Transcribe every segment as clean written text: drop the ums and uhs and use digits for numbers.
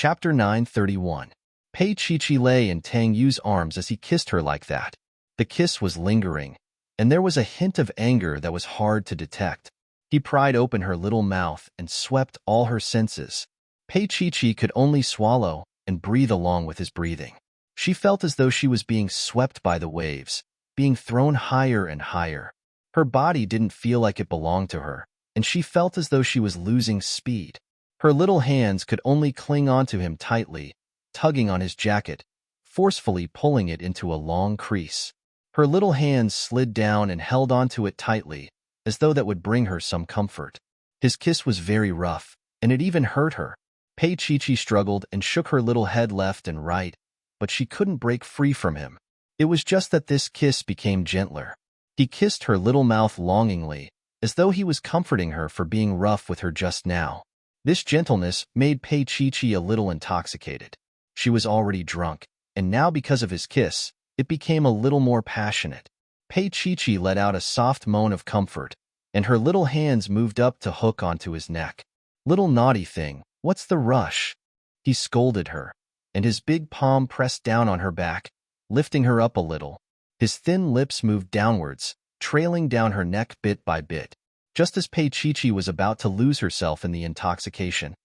Chapter 931. Pei Chi lay in Tang Yu's arms as he kissed her like that. The kiss was lingering, and there was a hint of anger that was hard to detect. He pried open her little mouth and swept all her senses. Pei Chi could only swallow and breathe along with his breathing. She felt as though she was being swept by the waves, being thrown higher and higher. Her body didn't feel like it belonged to her, and she felt as though she was losing speed. Her little hands could only cling onto him tightly, tugging on his jacket, forcefully pulling it into a long crease. Her little hands slid down and held onto it tightly, as though that would bring her some comfort. His kiss was very rough, and it even hurt her. Pei Chi struggled and shook her little head left and right, but she couldn't break free from him. It was just that this kiss became gentler. He kissed her little mouth longingly, as though he was comforting her for being rough with her just now. This gentleness made Pei Chi a little intoxicated. She was already drunk, and now because of his kiss, it became a little more passionate. Pei Chi let out a soft moan of comfort, and her little hands moved up to hook onto his neck. "Little naughty thing, what's the rush?" He scolded her, and his big palm pressed down on her back, lifting her up a little. His thin lips moved downwards, trailing down her neck bit by bit. Just as Pei Chi was about to lose herself in the intoxication,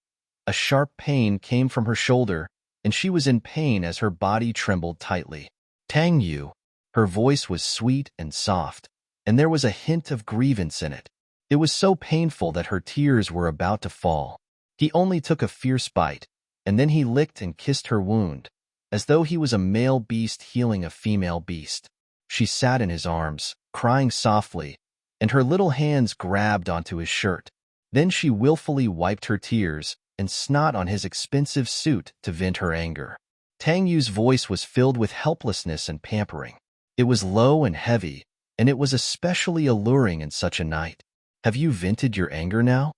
a sharp pain came from her shoulder, and she was in pain as her body trembled tightly. "Tang Yu." Her voice was sweet and soft, and there was a hint of grievance in it. It was so painful that her tears were about to fall. He only took a fierce bite, and then he licked and kissed her wound, as though he was a male beast healing a female beast. She sat in his arms, crying softly, and her little hands grabbed onto his shirt. Then she willfully wiped her tears and snot on his expensive suit to vent her anger. Tang Yu's voice was filled with helplessness and pampering. It was low and heavy, and it was especially alluring in such a night. "Have you vented your anger now?"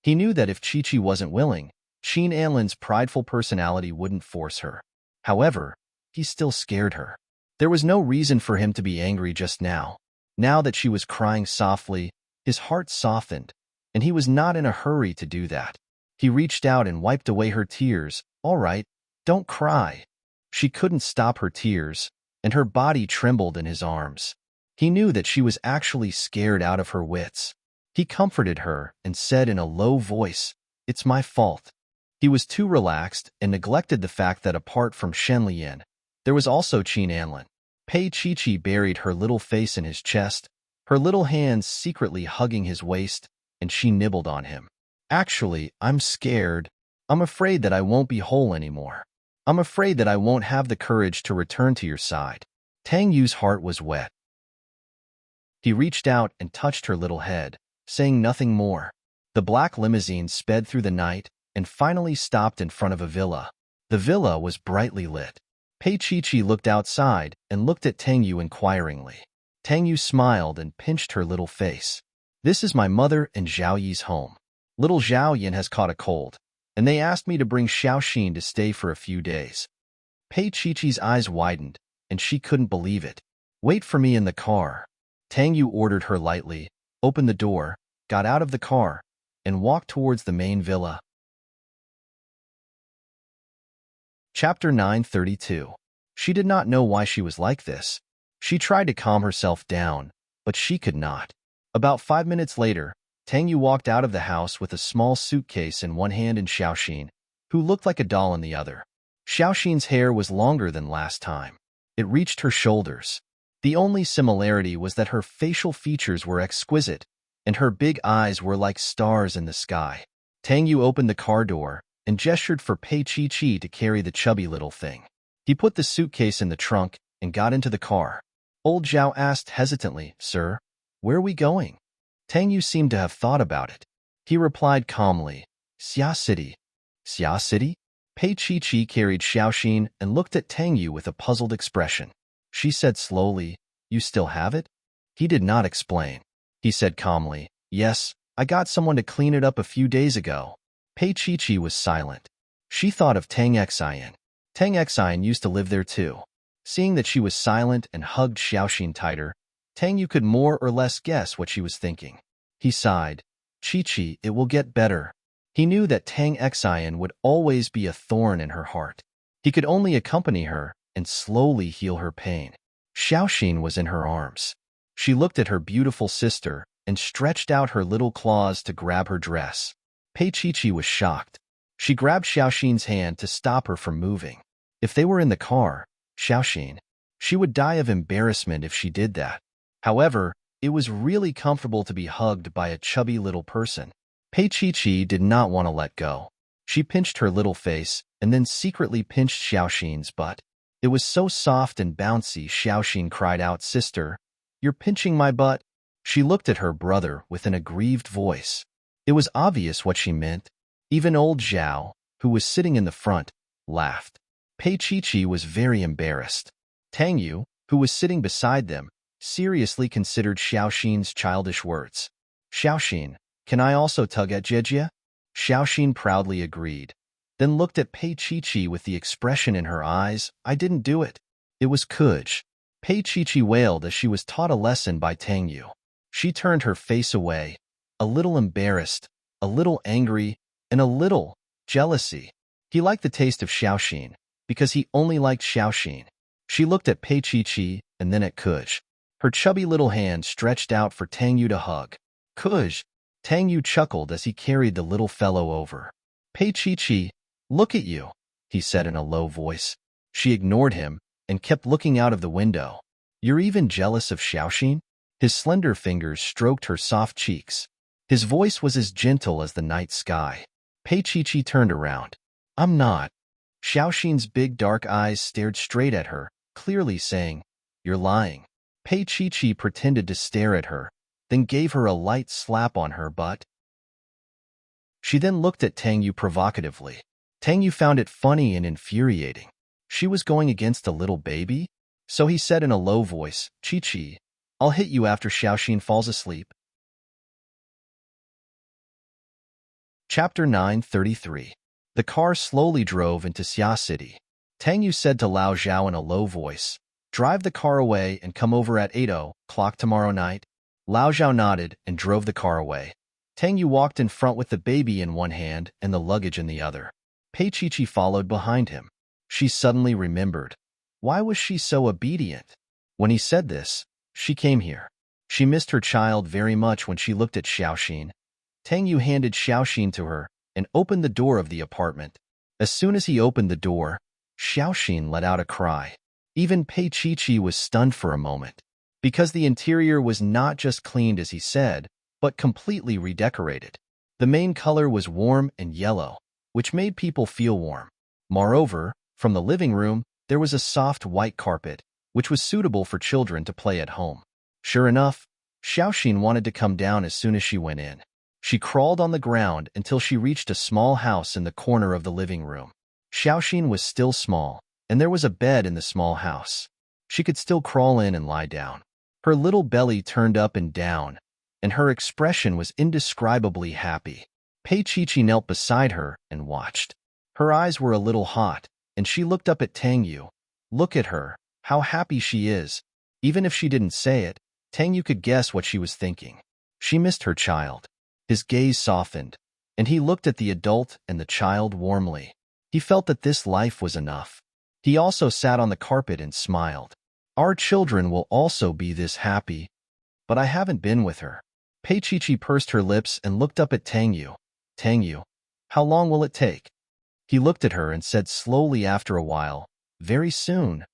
He knew that if Chi wasn't willing, Qin Anlin's prideful personality wouldn't force her. However, he still scared her. There was no reason for him to be angry just now. Now that she was crying softly, his heart softened, and he was not in a hurry to do that. He reached out and wiped away her tears. "All right, don't cry." She couldn't stop her tears, and her body trembled in his arms. He knew that she was actually scared out of her wits. He comforted her and said in a low voice, "It's my fault." He was too relaxed and neglected the fact that apart from Shen Lian, there was also Qin Anlin. Pei Chi buried her little face in his chest, her little hands secretly hugging his waist, and she nibbled on him. "Actually, I'm scared. I'm afraid that I won't be whole anymore. I'm afraid that I won't have the courage to return to your side." Tang Yu's heart was wet. He reached out and touched her little head, saying nothing more. The black limousine sped through the night and finally stopped in front of a villa. The villa was brightly lit. Pei Chi looked outside and looked at Tang Yu inquiringly. Tang Yu smiled and pinched her little face. "This is my mother and Zhao Yi's home. Little Zhao Yin has caught a cold, and they asked me to bring Xiao Xin to stay for a few days." Pei Chi's eyes widened, and she couldn't believe it. "Wait for me in the car." Tang Yu ordered her lightly, opened the door, got out of the car, and walked towards the main villa. Chapter 932. She did not know why she was like this. She tried to calm herself down, but she could not. About 5 minutes later, Tang Yu walked out of the house with a small suitcase in one hand and Xiao Xin, who looked like a doll in the other. Xiao Xin's hair was longer than last time. It reached her shoulders. The only similarity was that her facial features were exquisite, and her big eyes were like stars in the sky. Tang Yu opened the car door and gestured for Pei Chi to carry the chubby little thing. He put the suitcase in the trunk and got into the car. Old Zhao asked hesitantly, "Sir, where are we going?" Tang Yu seemed to have thought about it. He replied calmly, "Xia City." "Xia City?" Pei Chi carried Xiao Xin and looked at Tang Yu with a puzzled expression. She said slowly, "You still have it?" He did not explain. He said calmly, "Yes, I got someone to clean it up a few days ago." Pei Chi was silent. She thought of Tang Xian. Tang Xian used to live there too. Seeing that she was silent and hugged Xiao Xin tighter, Tang Yu could more or less guess what she was thinking. He sighed, "Chi, it will get better." He knew that Tang Xian would always be a thorn in her heart. He could only accompany her and slowly heal her pain. Xiaoxin was in her arms. She looked at her beautiful sister and stretched out her little claws to grab her dress. Pei Qiqi was shocked. She grabbed Xiaoxin's hand to stop her from moving. If they were in the car, Xiaoxin, she would die of embarrassment if she did that. However, it was really comfortable to be hugged by a chubby little person. Pei Qiqi did not want to let go. She pinched her little face and then secretly pinched Xiaoxin's butt. It was so soft and bouncy. Xiaoxin cried out, "Sister, you're pinching my butt." She looked at her brother with an aggrieved voice. It was obvious what she meant. Even old Zhao, who was sitting in the front, laughed. Pei Qiqi was very embarrassed. Tang Yu, who was sitting beside them, seriously considered Xiaoxin's childish words. "Xiaoxin, can I also tug at Jejia?" Xiaoxin proudly agreed, then looked at Pei Qiqi with the expression in her eyes, "I didn't do it. It was Kuj." Pei Qiqi wailed as she was taught a lesson by Tang Yu. She turned her face away, a little embarrassed, a little angry, and a little jealousy. He liked the taste of Xiaoxin because he only liked Xiaoxin. She looked at Pei Qiqi and then at Kuj. Her chubby little hand stretched out for Tang Yu to hug. "Kuj," Tang Yu chuckled as he carried the little fellow over. "Pei Qiqi, look at you," he said in a low voice. She ignored him and kept looking out of the window. "You're even jealous of Xiaoxin?" His slender fingers stroked her soft cheeks. His voice was as gentle as the night sky. Pei Qiqi turned around. "I'm not." Xiaoxin's big dark eyes stared straight at her, clearly saying, "You're lying." Pei Qiqi pretended to stare at her, then gave her a light slap on her butt. She then looked at Tang Yu provocatively. Tang Yu found it funny and infuriating. She was going against a little baby? So he said in a low voice, "Qiqi, I'll hit you after Xiaoxin falls asleep." Chapter 933. The car slowly drove into Xia City. Tang Yu said to Lao Zhao in a low voice, "Drive the car away and come over at 8:00 tomorrow night." Lao Zhao nodded and drove the car away. Tang Yu walked in front with the baby in one hand and the luggage in the other. Pei Qiqi followed behind him. She suddenly remembered. Why was she so obedient? When he said this, she came here. She missed her child very much when she looked at Xiaoxin. Tang Yu handed Xiaoxin to her and opened the door of the apartment. As soon as he opened the door, Xiaoxin let out a cry. Even Pei Qiqi was stunned for a moment, because the interior was not just cleaned as he said, but completely redecorated. The main color was warm and yellow, which made people feel warm. Moreover, from the living room, there was a soft white carpet, which was suitable for children to play at home. Sure enough, Xiaoxin wanted to come down as soon as she went in. She crawled on the ground until she reached a small house in the corner of the living room. Xiaoxin was still small, and there was a bed in the small house. She could still crawl in and lie down. Her little belly turned up and down, and her expression was indescribably happy. Pei Qiqi knelt beside her and watched. Her eyes were a little hot, and she looked up at Tang Yu. Look at her, how happy she is. Even if she didn't say it, Tang Yu could guess what she was thinking. She missed her child. His gaze softened, and he looked at the adult and the child warmly. He felt that this life was enough. He also sat on the carpet and smiled. Our children will also be this happy. But I haven't been with her. Pei Qiqi pursed her lips and looked up at Tang Yu. Tang Yu, how long will it take? He looked at her and said slowly after a while, very soon.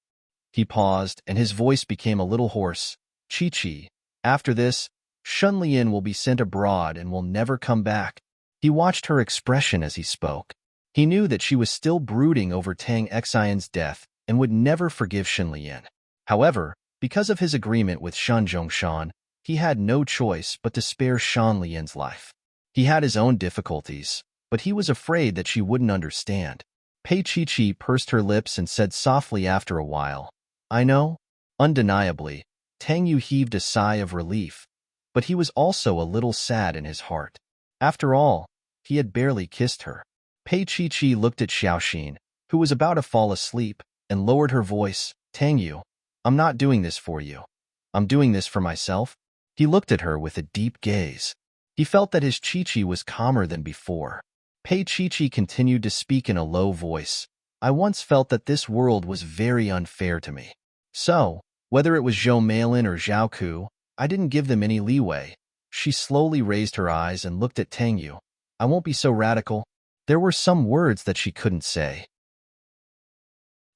He paused, and his voice became a little hoarse. Qiqi, after this, Shunlian will be sent abroad and will never come back. He watched her expression as he spoke. He knew that she was still brooding over Tang Xian's death and would never forgive Shunlian. However, because of his agreement with Shan Zhongshan, he had no choice but to spare Shunlian's life. He had his own difficulties, but he was afraid that she wouldn't understand. Pei Qiqi pursed her lips and said softly after a while, "I know." Undeniably, Tang Yu heaved a sigh of relief, but he was also a little sad in his heart. After all, he had barely kissed her. Pei Qiqi looked at Xiaoxin, who was about to fall asleep, and lowered her voice, "Tang Yu, I'm not doing this for you. I'm doing this for myself." He looked at her with a deep gaze. He felt that his Qiqi was calmer than before. Pei Chi continued to speak in a low voice. I once felt that this world was very unfair to me. So, whether it was Zhou Meilin or Zhao Ku, I didn't give them any leeway. She slowly raised her eyes and looked at Tang Yu. I won't be so radical. There were some words that she couldn't say.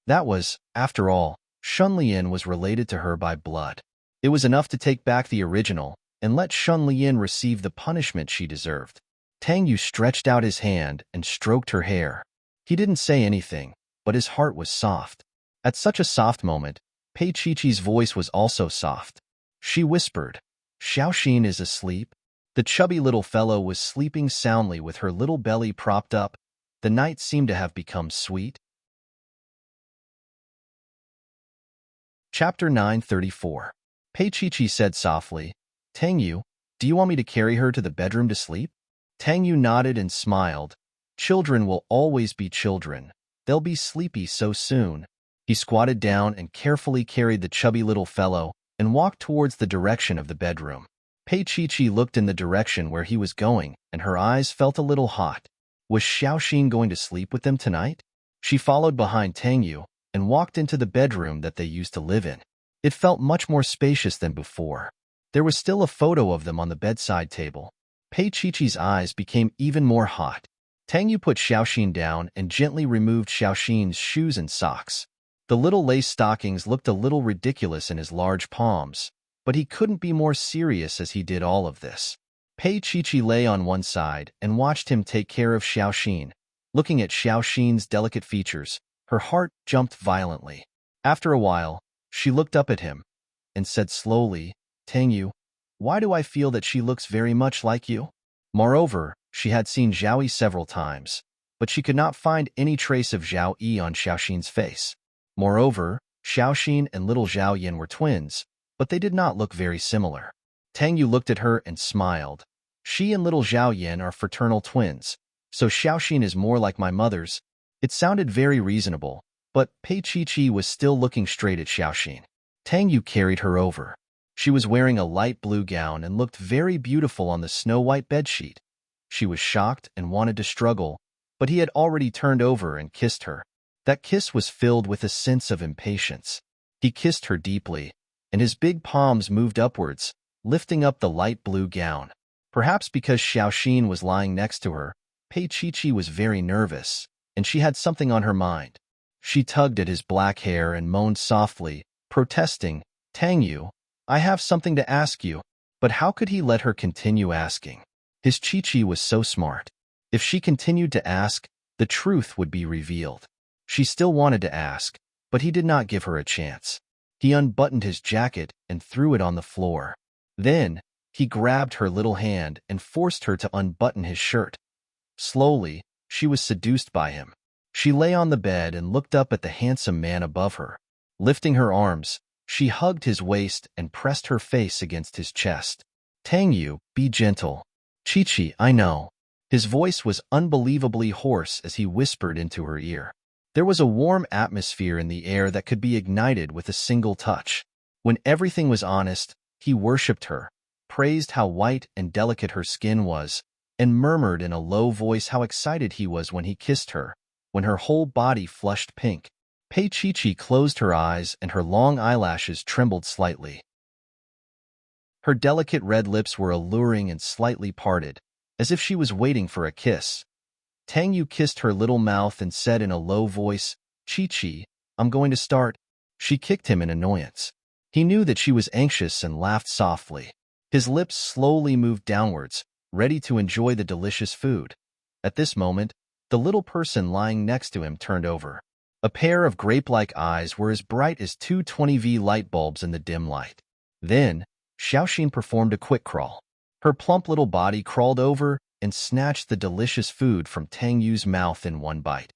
That was, after all, Shun Lian was related to her by blood. It was enough to take back the original and let Shun Lian receive the punishment she deserved. Tang Yu stretched out his hand and stroked her hair. He didn't say anything, but his heart was soft. At such a soft moment, Pei Chi-Chi's voice was also soft. She whispered, Xiaoxin is asleep. The chubby little fellow was sleeping soundly with her little belly propped up. The night seemed to have become sweet. Chapter 934. Pei Chi-Chi said softly, Tang Yu, do you want me to carry her to the bedroom to sleep? Tang Yu nodded and smiled. Children will always be children. They'll be sleepy so soon. He squatted down and carefully carried the chubby little fellow and walked towards the direction of the bedroom. Pei Chi-Chi looked in the direction where he was going, and her eyes felt a little hot. Was Xiaoxin going to sleep with them tonight? She followed behind Tang Yu and walked into the bedroom that they used to live in. It felt much more spacious than before. There was still a photo of them on the bedside table. Pei Chi-Chi's eyes became even more hot. Tang Yu put Xiaoxin down and gently removed Xiaoxin's shoes and socks. The little lace stockings looked a little ridiculous in his large palms, but he couldn't be more serious as he did all of this. Pei Chi-Chi lay on one side and watched him take care of Xiaoxin. Looking at Xiaoxin's delicate features, her heart jumped violently. After a while, she looked up at him and said slowly, Tang Yu, why do I feel that she looks very much like you? Moreover, she had seen Zhao Yi several times, but she could not find any trace of Zhao Yi on Xiaoxin's face. Moreover, Xiaoxin and little Zhao Yin were twins, but they did not look very similar. Tang Yu looked at her and smiled. She and little Zhao Yin are fraternal twins, so Xiaoxin is more like my mother's. It sounded very reasonable, but Pei Chi-Chi was still looking straight at Xiaoxin. Tang Yu carried her over. She was wearing a light blue gown and looked very beautiful on the snow-white bedsheet. She was shocked and wanted to struggle, but he had already turned over and kissed her. That kiss was filled with a sense of impatience. He kissed her deeply, and his big palms moved upwards, lifting up the light blue gown. Perhaps because Xiaoxin was lying next to her, Pei Chi-Chi was very nervous, and she had something on her mind. She tugged at his black hair and moaned softly, protesting, Tang Yu, I have something to ask you. But how could he let her continue asking? His Chi-Chi was so smart. If she continued to ask, the truth would be revealed. She still wanted to ask, but he did not give her a chance. He unbuttoned his jacket and threw it on the floor. Then, he grabbed her little hand and forced her to unbutton his shirt. Slowly, she was seduced by him. She lay on the bed and looked up at the handsome man above her. Lifting her arms, she hugged his waist and pressed her face against his chest. Tang Yu, be gentle. Chi-Chi, I know. His voice was unbelievably hoarse as he whispered into her ear. There was a warm atmosphere in the air that could be ignited with a single touch. When everything was honest, he worshipped her, praised how white and delicate her skin was, and murmured in a low voice how excited he was when he kissed her, when her whole body flushed pink. Pei Chi-Chi closed her eyes and her long eyelashes trembled slightly. Her delicate red lips were alluring and slightly parted, as if she was waiting for a kiss. Tang Yu kissed her little mouth and said in a low voice, Chi-Chi, I'm going to start. She kicked him in annoyance. He knew that she was anxious and laughed softly. His lips slowly moved downwards, ready to enjoy the delicious food. At this moment, the little person lying next to him turned over. A pair of grape-like eyes were as bright as two 20V light bulbs in the dim light. Then, Xiaoxin performed a quick crawl. Her plump little body crawled over and snatched the delicious food from Tang Yu's mouth in one bite.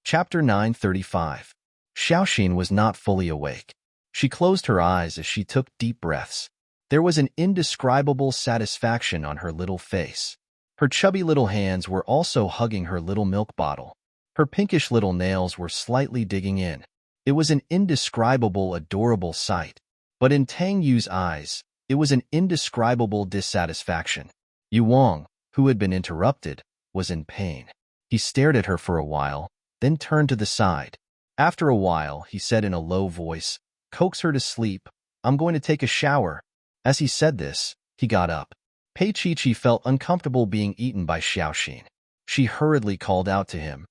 Chapter 935. Xiaoxin was not fully awake. She closed her eyes as she took deep breaths. There was an indescribable satisfaction on her little face. Her chubby little hands were also hugging her little milk bottle. Her pinkish little nails were slightly digging in. It was an indescribable, adorable sight. But in Tang Yu's eyes, it was an indescribable dissatisfaction. Yu Wang, who had been interrupted, was in pain. He stared at her for a while, then turned to the side. After a while, he said in a low voice, "Coax her to sleep. I'm going to take a shower." As he said this, he got up. Pei Chi felt uncomfortable being eaten by Xiaoxin. She hurriedly called out to him.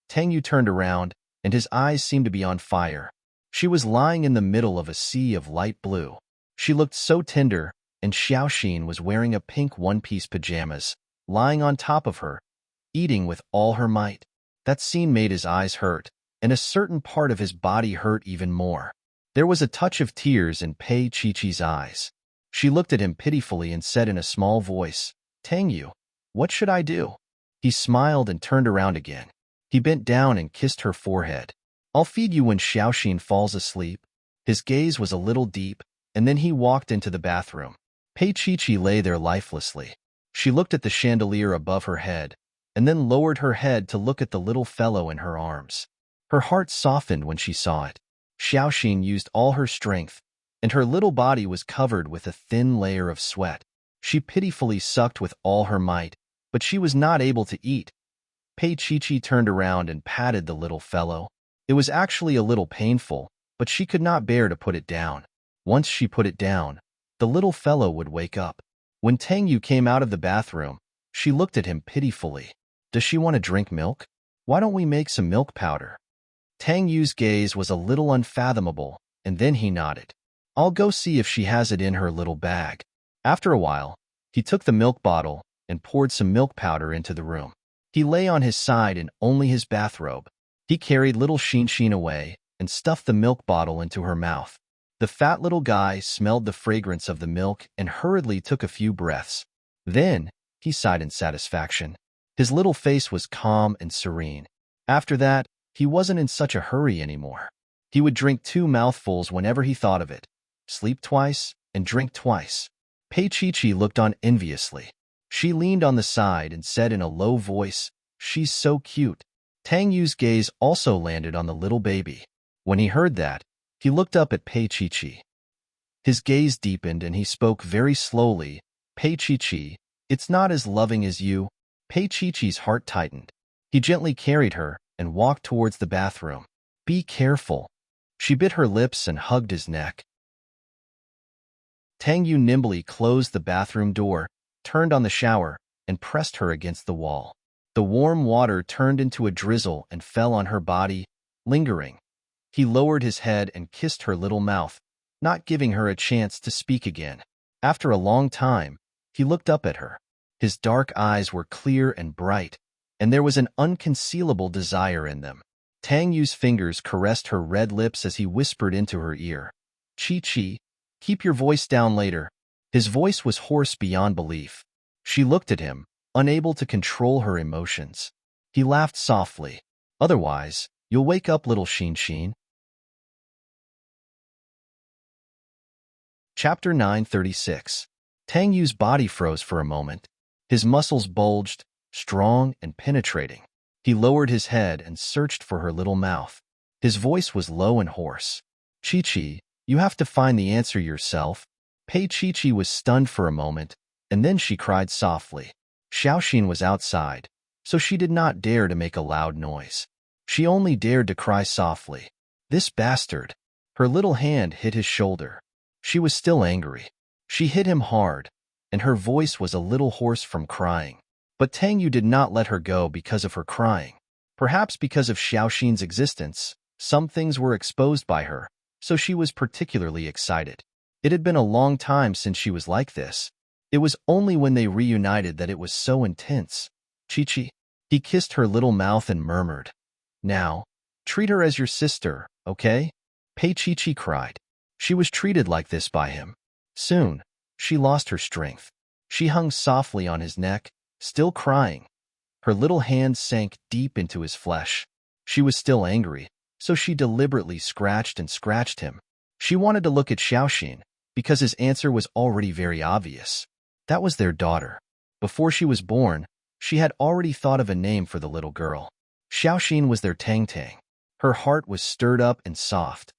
Tang Yu turned around, and his eyes seemed to be on fire. She was lying in the middle of a sea of light blue. She looked so tender, and Xiaoxin was wearing a pink one-piece pajamas, lying on top of her, eating with all her might. That scene made his eyes hurt, and a certain part of his body hurt even more. There was a touch of tears in Pei Chi's eyes. She looked at him pitifully and said in a small voice, "Tang Yu, what should I do?" He smiled and turned around again. He bent down and kissed her forehead. "I'll feed you when Xiaoxin falls asleep." His gaze was a little deep, and then he walked into the bathroom. Pei Chi lay there lifelessly. She looked at the chandelier above her head, and then lowered her head to look at the little fellow in her arms. Her heart softened when she saw it. Xiaoxin used all her strength, and her little body was covered with a thin layer of sweat. She pitifully sucked with all her might, but she was not able to eat. Pei Chi turned around and patted the little fellow. It was actually a little painful, but she could not bear to put it down. Once she put it down, the little fellow would wake up. When Tang Yu came out of the bathroom, she looked at him pitifully. "Does she want to drink milk? Why don't we make some milk powder?" Tang Yu's gaze was a little unfathomable, and then he nodded. "I'll go see if she has it in her little bag." After a while, he took the milk bottle and poured some milk powder into the room. He lay on his side in only his bathrobe. He carried little Xin away and stuffed the milk bottle into her mouth. The fat little guy smelled the fragrance of the milk and hurriedly took a few breaths. Then, he sighed in satisfaction. His little face was calm and serene. After that, he wasn't in such a hurry anymore. He would drink 2 mouthfuls whenever he thought of it, sleep twice, and drink twice. Pei Chi looked on enviously. She leaned on the side and said in a low voice, "She's so cute." Tang Yu's gaze also landed on the little baby. When he heard that, he looked up at Pei Chi. His gaze deepened and he spoke very slowly. "Pei Chi, it's not as loving as you." Pei Chi's heart tightened. He gently carried her and walked towards the bathroom. "Be careful." She bit her lips and hugged his neck. Tang Yu nimbly closed the bathroom door, turned on the shower, and pressed her against the wall. The warm water turned into a drizzle and fell on her body, lingering. He lowered his head and kissed her little mouth, not giving her a chance to speak again. After a long time, he looked up at her. His dark eyes were clear and bright, and there was an unconcealable desire in them. Tang Yu's fingers caressed her red lips as he whispered into her ear, "Chi, keep your voice down later." His voice was hoarse beyond belief. She looked at him, unable to control her emotions. He laughed softly. "Otherwise, you'll wake up little Xin." Chapter 936. Tang Yu's body froze for a moment. His muscles bulged, strong and penetrating. He lowered his head and searched for her little mouth. His voice was low and hoarse. "Chi, you have to find the answer yourself." Pei Chi was stunned for a moment, and then she cried softly. Xiaoxin was outside, so she did not dare to make a loud noise. She only dared to cry softly. "This bastard!" Her little hand hit his shoulder. She was still angry. She hit him hard, and her voice was a little hoarse from crying. But Tang Yu did not let her go because of her crying. Perhaps because of Xiaoxin's existence, some things were exposed by her, so she was particularly excited. It had been a long time since she was like this. It was only when they reunited that it was so intense. "Chi." He kissed her little mouth and murmured, "Now, treat her as your sister, okay?" Pei Chi cried. She was treated like this by him. Soon, she lost her strength. She hung softly on his neck, still crying. Her little hand sank deep into his flesh. She was still angry, so she deliberately scratched and scratched him. She wanted to look at Xiaoxin, because his answer was already very obvious. That was their daughter. Before she was born, she had already thought of a name for the little girl. Xiaoxin was their Tang Tang. Her heart was stirred up and soft.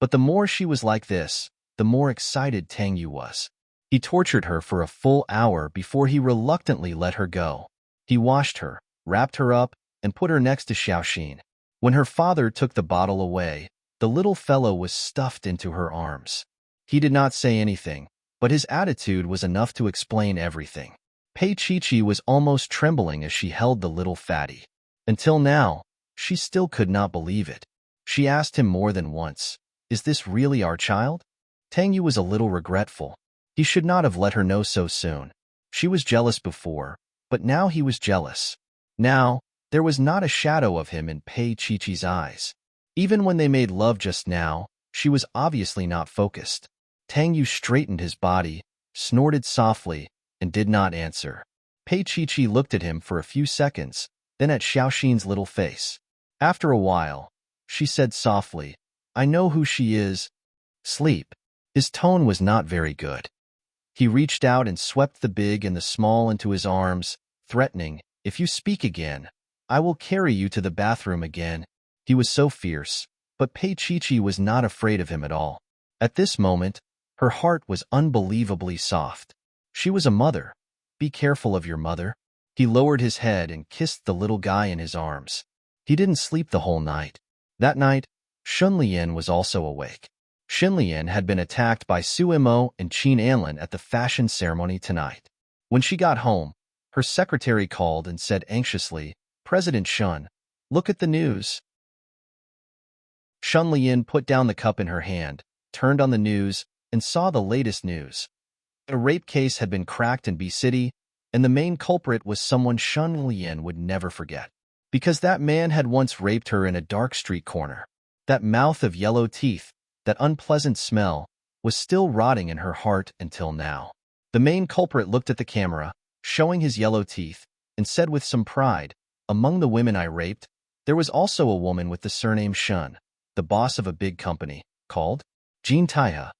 But the more she was like this, the more excited Tang Yu was. He tortured her for a full hour before he reluctantly let her go. He washed her, wrapped her up, and put her next to Xiaoxin. When her father took the bottle away, the little fellow was stuffed into her arms. He did not say anything, but his attitude was enough to explain everything. Pei Chi was almost trembling as she held the little fatty. Until now, she still could not believe it. She asked him more than once, "Is this really our child?" Tang Yu was a little regretful. He should not have let her know so soon. She was jealous before, but now he was jealous. Now, there was not a shadow of him in Pei Chi's eyes. Even when they made love just now, she was obviously not focused. Tang Yu straightened his body, snorted softly, and did not answer. Pei Chi looked at him for a few seconds, then at Xiaoxin's little face. After a while, she said softly, "I know who she is. Sleep." His tone was not very good. He reached out and swept the big and the small into his arms, threatening, "If you speak again, I will carry you to the bathroom again." He was so fierce, but Pei Chi was not afraid of him at all. At this moment, her heart was unbelievably soft. She was a mother. Be careful of your mother. He lowered his head and kissed the little guy in his arms. He didn't sleep the whole night. That night, Shun Lian was also awake. Xin Lian had been attacked by Su Mo and Qin Anlin at the fashion ceremony tonight. When she got home, her secretary called and said anxiously, "President Shun, look at the news." Shun Lian put down the cup in her hand, turned on the news, and saw the latest news. A rape case had been cracked in B City, and the main culprit was someone Shun Lian would never forget. Because that man had once raped her in a dark street corner. That mouth of yellow teeth, that unpleasant smell, was still rotting in her heart until now. The main culprit looked at the camera, showing his yellow teeth, and said with some pride, "Among the women I raped, there was also a woman with the surname Shun, the boss of a big company, called Jean Taiha."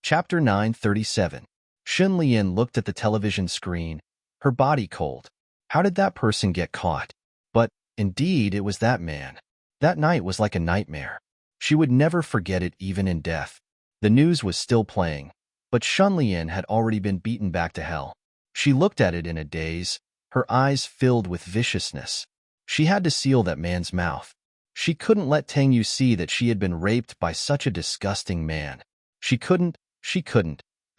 Chapter 937. Shun Lian looked at the television screen, her body cold. How did that person get caught? But, indeed, it was that man. That night was like a nightmare. She would never forget it even in death. The news was still playing, but Shun Lian had already been beaten back to hell. She looked at it in a daze, her eyes filled with viciousness. She had to seal that man's mouth. She couldn't let Tang Yu see that she had been raped by such a disgusting man. She couldn't.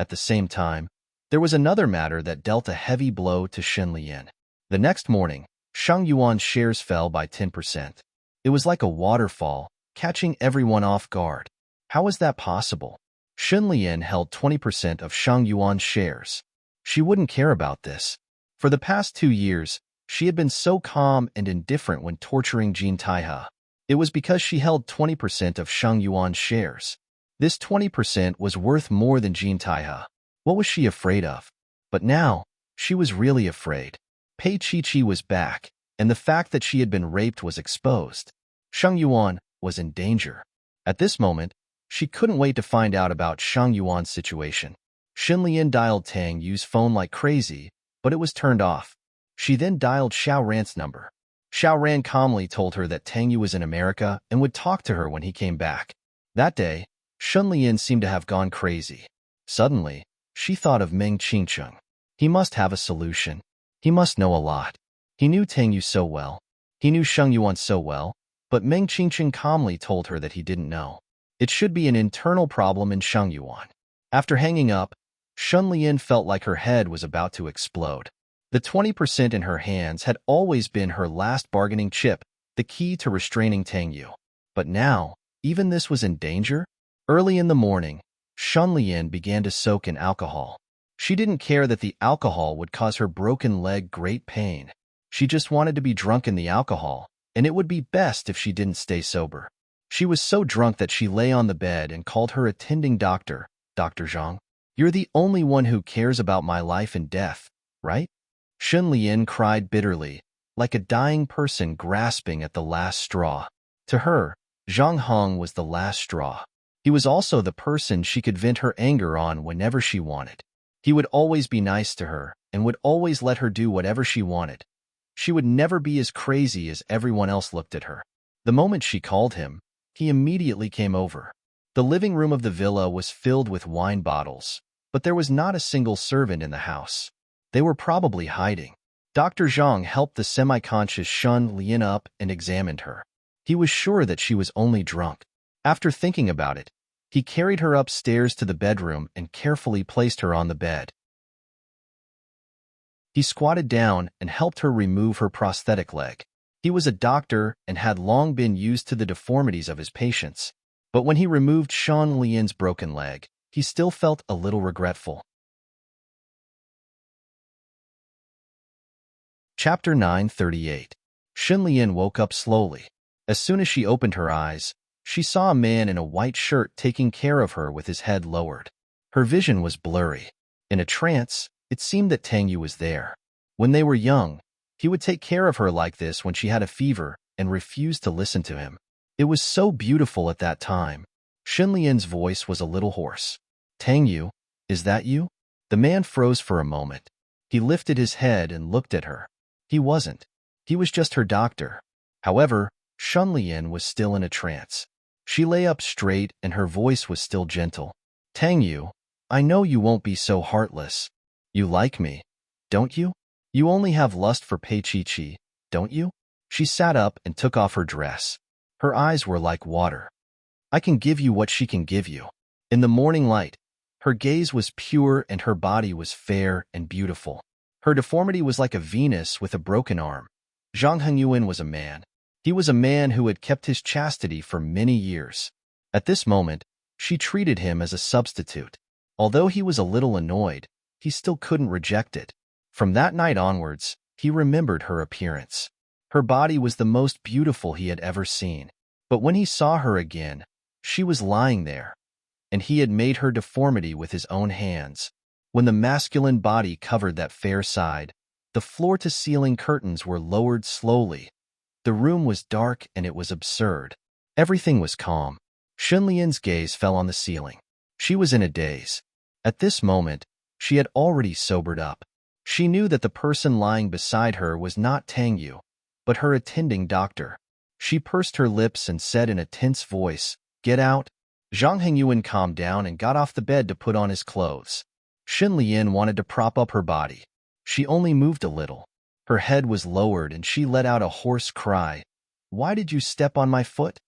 At the same time, there was another matter that dealt a heavy blow to Shun Lian. The next morning, Shang Yuan's shares fell by 10%. It was like a waterfall, catching everyone off guard. How was that possible? Shun Lian held 20% of Shang Yuan's shares. She wouldn't care about this. For the past 2 years, she had been so calm and indifferent when torturing Jean Taiha. It was because she held 20% of Shang Yuan's shares. This 20% was worth more than Jean Taiha. What was she afraid of? But now, she was really afraid. Pei Chi was back, and the fact that she had been raped was exposed. Shang Yuan was in danger. At this moment, she couldn't wait to find out about Shang Yuan's situation. Xin Lian dialed Tang Yu's phone like crazy, but it was turned off. She then dialed Xiao Ran's number. Xiao Ran calmly told her that Tang Yu was in America and would talk to her when he came back. That day, Shun Lian seemed to have gone crazy. Suddenly, she thought of Meng Qingcheng. He must have a solution. He must know a lot. He knew Tang Yu so well. He knew Shang Yuan so well, but Meng Qingcheng calmly told her that he didn't know. It should be an internal problem in Shang Yuan. After hanging up, Shun Lian felt like her head was about to explode. The 20% in her hands had always been her last bargaining chip, the key to restraining Tang Yu. But now, even this was in danger? Early in the morning, Shun Lian began to soak in alcohol. She didn't care that the alcohol would cause her broken leg great pain. She just wanted to be drunk in the alcohol, and it would be best if she didn't stay sober. She was so drunk that she lay on the bed and called her attending doctor, "Dr. Zhang, you're the only one who cares about my life and death, right?" Shun Lian cried bitterly, like a dying person grasping at the last straw. To her, Zhang Hong was the last straw. He was also the person she could vent her anger on whenever she wanted. He would always be nice to her and would always let her do whatever she wanted. She would never be as crazy as everyone else looked at her. The moment she called him, he immediately came over. The living room of the villa was filled with wine bottles, but there was not a single servant in the house. They were probably hiding. Dr. Zhang helped the semi-conscious Shun Lian up and examined her. He was sure that she was only drunk. After thinking about it, he carried her upstairs to the bedroom and carefully placed her on the bed. He squatted down and helped her remove her prosthetic leg. He was a doctor and had long been used to the deformities of his patients. But when he removed Shun Lian's broken leg, he still felt a little regretful. Chapter 938. Shun Lian woke up slowly. As soon as she opened her eyes, she saw a man in a white shirt taking care of her with his head lowered. Her vision was blurry. In a trance, it seemed that Tang Yu was there. When they were young, he would take care of her like this when she had a fever and refused to listen to him. It was so beautiful at that time. Shun Lian's voice was a little hoarse. Tang Yu, is that you? The man froze for a moment. He lifted his head and looked at her. He wasn't. He was just her doctor. However, Shun Lian was still in a trance. She lay up straight and her voice was still gentle. Tang Yu, I know you won't be so heartless. You like me, don't you? You only have lust for Pei Chi-Chi, don't you? She sat up and took off her dress. Her eyes were like water. I can give you what she can give you. In the morning light, her gaze was pure and her body was fair and beautiful. Her deformity was like a Venus with a broken arm. Zhang Hengyuan was a man. He was a man who had kept his chastity for many years. At this moment, she treated him as a substitute. Although he was a little annoyed, he still couldn't reject it. From that night onwards, he remembered her appearance. Her body was the most beautiful he had ever seen. But when he saw her again, she was lying there, and he had made her deformity with his own hands. When the masculine body covered that fair side, the floor-to-ceiling curtains were lowered slowly. The room was dark and it was absurd. Everything was calm. Shun Lian's gaze fell on the ceiling. She was in a daze. At this moment, she had already sobered up. She knew that the person lying beside her was not Tang Yu, but her attending doctor. She pursed her lips and said in a tense voice, "Get out." Zhang Hengyuan calmed down and got off the bed to put on his clothes. Shun Lian wanted to prop up her body. She only moved a little. Her head was lowered and she let out a hoarse cry. "Why did you step on my foot?"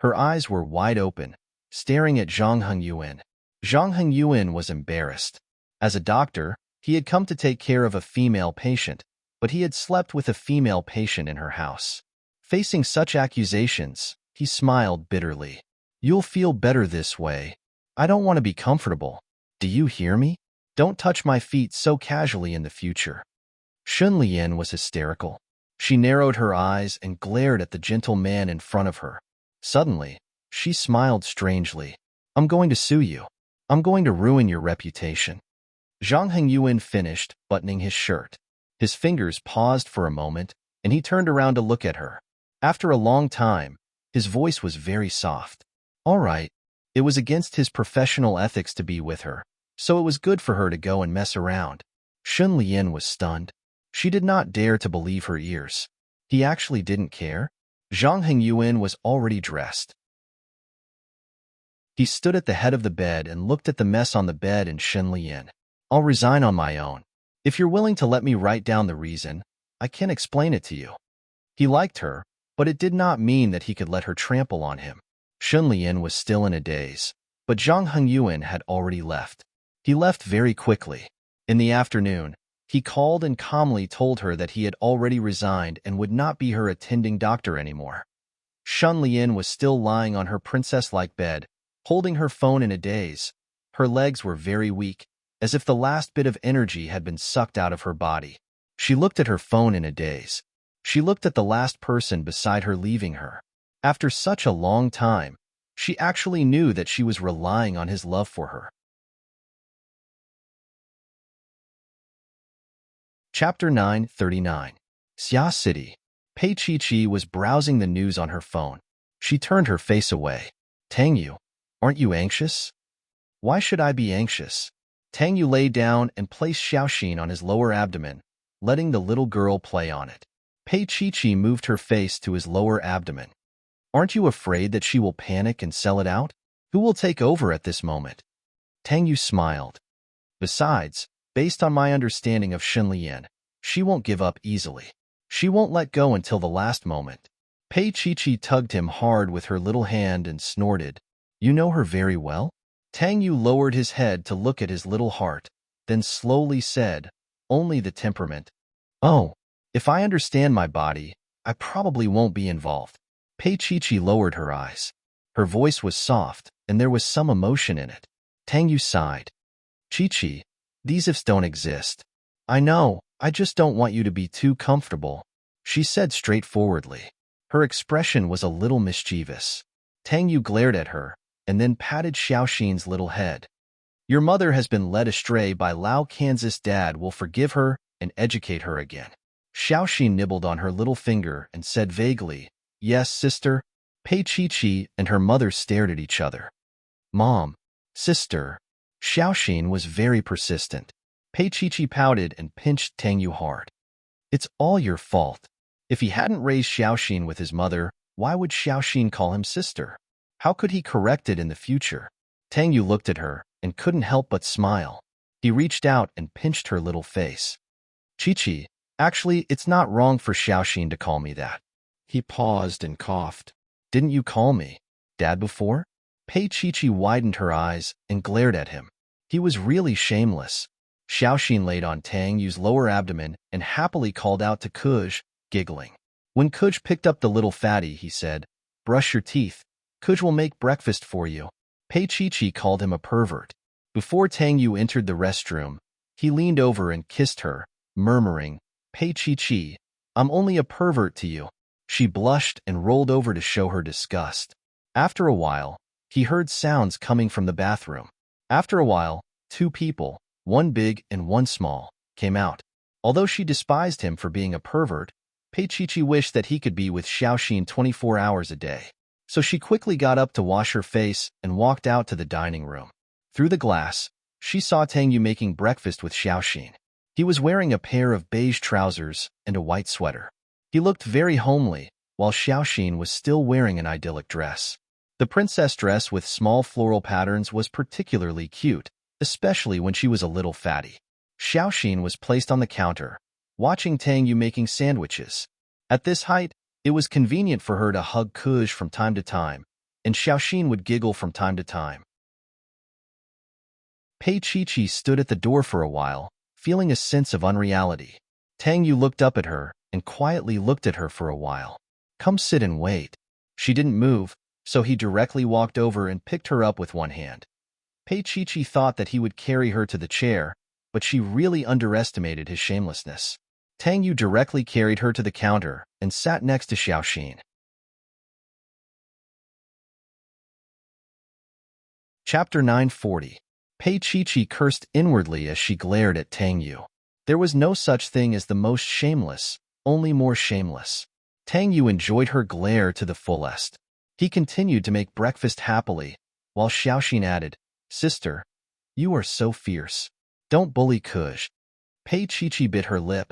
Her eyes were wide open, staring at Zhang Hengyuan. Zhang Hengyuan was embarrassed. As a doctor, he had come to take care of a female patient, but he had slept with a female patient in her house. Facing such accusations, he smiled bitterly. "You'll feel better this way. I don't want to be comfortable. Do you hear me? Don't touch my feet so casually in the future." Shun Lian was hysterical. She narrowed her eyes and glared at the gentle man in front of her. Suddenly, she smiled strangely. "I'm going to sue you. I'm going to ruin your reputation." Zhang Hengyuan finished buttoning his shirt. His fingers paused for a moment, and he turned around to look at her. After a long time, his voice was very soft. All right, it was against his professional ethics to be with her, so it was good for her to go and mess around. Shun Lian was stunned. She did not dare to believe her ears. He actually didn't care? Zhang Hengyuan was already dressed. He stood at the head of the bed and looked at the mess on the bed and Shun Lian. "I'll resign on my own. If you're willing to let me write down the reason, I can explain it to you." He liked her, but it did not mean that he could let her trample on him. Shun Lian was still in a daze, but Zhang Hengyuan had already left. He left very quickly. In the afternoon, he called and calmly told her that he had already resigned and would not be her attending doctor anymore. Shun Lian was still lying on her princess-like bed, holding her phone in a daze. Her legs were very weak, as if the last bit of energy had been sucked out of her body. She looked at her phone in a daze. She looked at the last person beside her leaving her. After such a long time, she actually knew that she was relying on his love for her. Chapter 939. Xia City. Pei Chi-Chi was browsing the news on her phone. She turned her face away. "Tang Yu, aren't you anxious?" "Why should I be anxious?" Tang Yu lay down and placed Xiaoxin on his lower abdomen, letting the little girl play on it. Pei Chi-Chi moved her face to his lower abdomen. "Aren't you afraid that she will panic and sell it out?" Who will take over at this moment? Tang Yu smiled. Besides, based on my understanding of Shen Lian, she won't give up easily. She won't let go until the last moment. Pei Chi tugged him hard with her little hand and snorted. You know her very well? Tang Yu lowered his head to look at his little heart, then slowly said, only the temperament. Oh, if I understand my body, I probably won't be involved. Pei Chi lowered her eyes. Her voice was soft, and there was some emotion in it. Tang Yu sighed. Chi, these ifs don't exist. I know, I just don't want you to be too comfortable, she said straightforwardly. Her expression was a little mischievous. Tang Yu glared at her, and then patted Xiaoxin's little head. Your mother has been led astray by Lao Kansas. Dad will forgive her and educate her again. Xiaoxin nibbled on her little finger and said vaguely, Yes, sister. Pei Chi and her mother stared at each other. Mom, sister. Xiaoxin was very persistent. Pei Chi pouted and pinched Tang Yu hard. It's all your fault. If he hadn't raised Xiaoxin with his mother, why would Xiaoxin call him sister? How could he correct it in the future? Tang Yu looked at her and couldn't help but smile. He reached out and pinched her little face. Chi, actually, it's not wrong for Xiaoxin to call me that. He paused and coughed. Didn't you call me Dad before? Pei Chi widened her eyes and glared at him. He was really shameless. Xiaoxin laid on Tang Yu's lower abdomen and happily called out to Kuj, giggling. When Kuj picked up the little fatty, he said, Brush your teeth. Kuj will make breakfast for you. Pei Chi called him a pervert. Before Tang Yu entered the restroom, he leaned over and kissed her, murmuring, Pei Chi, I'm only a pervert to you. She blushed and rolled over to show her disgust. After a while, he heard sounds coming from the bathroom. After a while, two people, one big and one small, came out. Although she despised him for being a pervert, Pei Chi wished that he could be with Xiaoxin 24 hours a day. So she quickly got up to wash her face and walked out to the dining room. Through the glass, she saw Tang Yu making breakfast with Xiaoxin. He was wearing a pair of beige trousers and a white sweater. He looked very homely, while Xiaoxin was still wearing an idyllic dress. The princess dress with small floral patterns was particularly cute, especially when she was a little fatty. Xiaoxin was placed on the counter, watching Tang Yu making sandwiches. At this height, it was convenient for her to hug Kuj from time to time, and Xiaoxin would giggle from time to time. Pei Chi stood at the door for a while, feeling a sense of unreality. Tang Yu looked up at her and quietly looked at her for a while. Come sit and wait. She didn't move, so he directly walked over and picked her up with one hand. Pei Chi thought that he would carry her to the chair, but she really underestimated his shamelessness. Tang Yu directly carried her to the counter and sat next to Xiaoxin. Chapter 940. Pei Chi cursed inwardly as she glared at Tang Yu. There was no such thing as the most shameless, only more shameless. Tang Yu enjoyed her glare to the fullest. He continued to make breakfast happily, while Xiaoxin added, Sister, you are so fierce. Don't bully Kuj. Pei Chi bit her lip.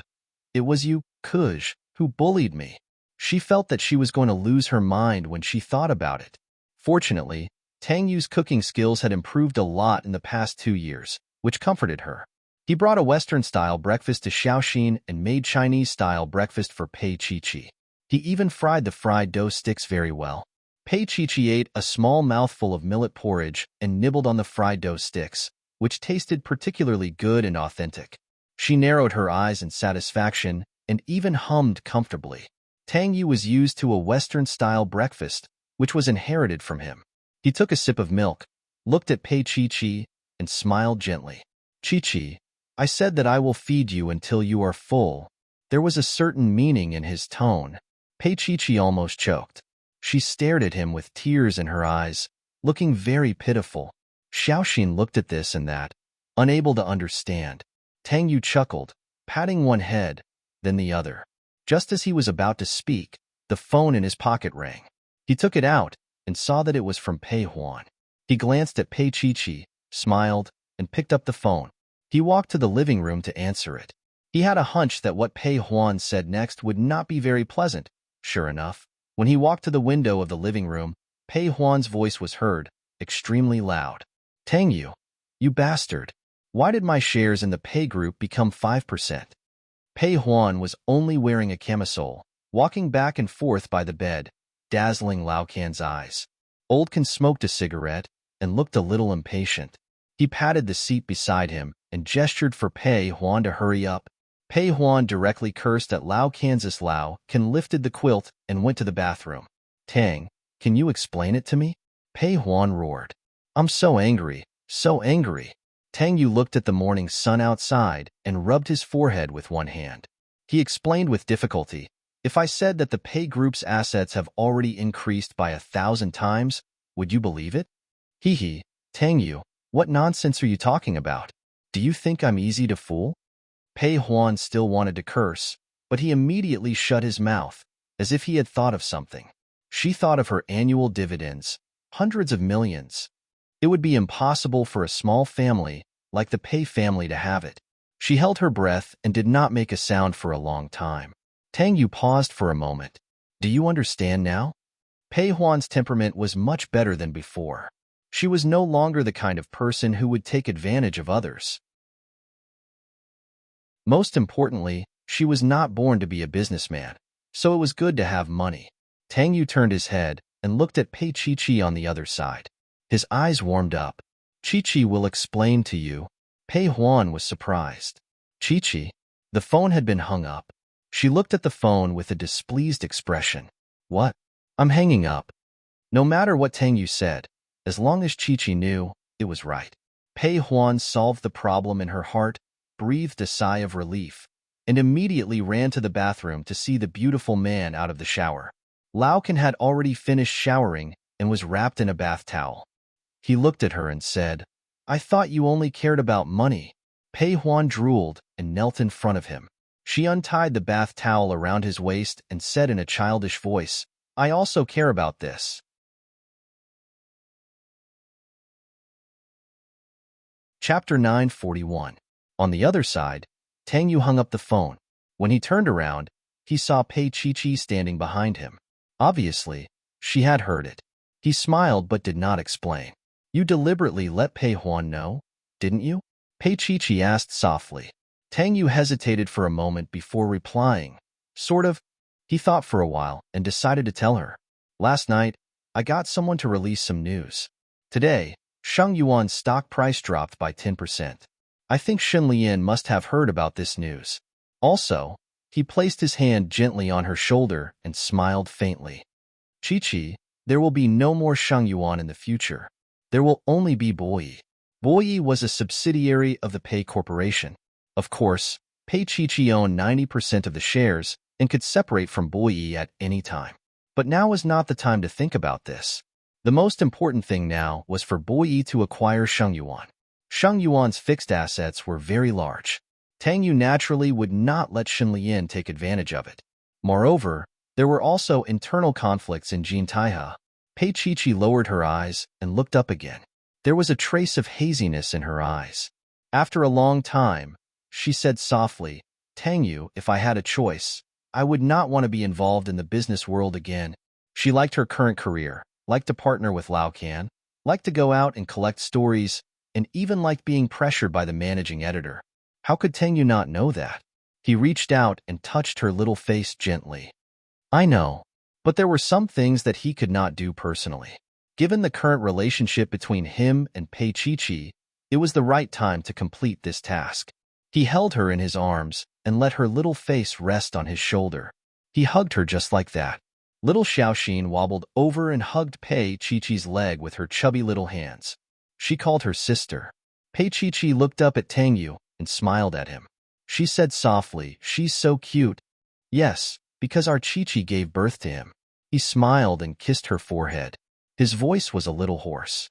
It was you, Kuj, who bullied me. She felt that she was going to lose her mind when she thought about it. Fortunately, Tang Yu's cooking skills had improved a lot in the past 2 years, which comforted her. He brought a Western-style breakfast to Xiaoxin and made Chinese-style breakfast for Pei Chi. He even fried the fried dough sticks very well. Pei Chi ate a small mouthful of millet porridge and nibbled on the fried dough sticks, which tasted particularly good and authentic. She narrowed her eyes in satisfaction and even hummed comfortably. Tang Yu was used to a Western-style breakfast, which was inherited from him. He took a sip of milk, looked at Pei Chi, and smiled gently. Chi, I said that I will feed you until you are full. There was a certain meaning in his tone. Pei Chi almost choked. She stared at him with tears in her eyes, looking very pitiful. Xiaoxin looked at this and that, unable to understand. Tang Yu chuckled, patting one head, then the other. Just as he was about to speak, the phone in his pocket rang. He took it out and saw that it was from Pei Huan. He glanced at Pei Chi, smiled, and picked up the phone. He walked to the living room to answer it. He had a hunch that what Pei Huan said next would not be very pleasant. Sure enough, when he walked to the window of the living room, Pei Huan's voice was heard. extremely loud. Tang Yu, you bastard. Why did my shares in the Pei group become 5%? Pei Huan was only wearing a camisole, walking back and forth by the bed, dazzling Lao Can's eyes. Old Can smoked a cigarette and looked a little impatient. He patted the seat beside him and gestured for Pei Huan to hurry up. Pei Huan directly cursed at Lao Kansas. Lao Can lifted the quilt and went to the bathroom. Tang, can you explain it to me? Pei Huan roared. I'm so angry, so angry. Tang Yu looked at the morning sun outside and rubbed his forehead with one hand. He explained with difficulty, if I said that the Pei group's assets have already increased by 1,000 times, would you believe it? Hee hee, Tang Yu, what nonsense are you talking about? Do you think I'm easy to fool? Pei Huan still wanted to curse, but he immediately shut his mouth, as if he had thought of something. She thought of her annual dividends, hundreds of millions. It would be impossible for a small family like the Pei family to have it. She held her breath and did not make a sound for a long time. Tang Yu paused for a moment. Do you understand now? Pei Huan's temperament was much better than before. She was no longer the kind of person who would take advantage of others. Most importantly, she was not born to be a businessman, so it was good to have money. Tang Yu turned his head and looked at Pei Chi-Chi on the other side. His eyes warmed up. Chi-Chi will explain to you. Pei Huan was surprised. Chi-Chi? The phone had been hung up. She looked at the phone with a displeased expression. What? I'm hanging up. No matter what Tang Yu said, as long as Chi-Chi knew, it was right. Pei Huan solved the problem in her heart, breathed a sigh of relief, and immediately ran to the bathroom to see the beautiful man out of the shower. Lao Can had already finished showering and was wrapped in a bath towel. He looked at her and said, I thought you only cared about money. Pei Huan drooled and knelt in front of him. She untied the bath towel around his waist and said in a childish voice, I also care about this. Chapter 941. On the other side, Tang Yu hung up the phone. When he turned around, he saw Pei Chi-Chi standing behind him. Obviously, she had heard it. He smiled but did not explain. You deliberately let Pei Huan know, didn't you? Pei Chi-Chi asked softly. Tang Yu hesitated for a moment before replying. Sort of. He thought for a while and decided to tell her. Last night, I got someone to release some news. Today, Sheng Yuan's stock price dropped by 10%. I think Shen Lian must have heard about this news. Also, he placed his hand gently on her shoulder and smiled faintly. Chi-Chi, there will be no more Sheng Yuan in the future. There will only be Boyi. Boyi was a subsidiary of the Pei Corporation. Of course, Pei Chi-Chi owned 90% of the shares and could separate from Boyi at any time. But now was not the time to think about this. The most important thing now was for Boyi to acquire Sheng Yuan. Sheng Yuan's fixed assets were very large. Tang Yu naturally would not let Shen Lian take advantage of it. Moreover, there were also internal conflicts in Jin Taihe. Pei Chi-Chi lowered her eyes and looked up again. There was a trace of haziness in her eyes. After a long time, she said softly, Tang Yu, if I had a choice, I would not want to be involved in the business world again. She liked her current career, liked to partner with Lao Can, liked to go out and collect stories, and even liked being pressured by the managing editor. How could Tang Yu not know that? He reached out and touched her little face gently. I know, but there were some things that he could not do personally. Given the current relationship between him and Pei Chi-Chi, it was the right time to complete this task. He held her in his arms and let her little face rest on his shoulder. He hugged her just like that. Little Xiaoxin wobbled over and hugged Pei Chi-Chi's leg with her chubby little hands. She called her sister. Pei Chi-Chi looked up at Tang Yu and smiled at him. She said softly, she's so cute. Yes, because our Chi-Chi gave birth to him. He smiled and kissed her forehead. His voice was a little hoarse.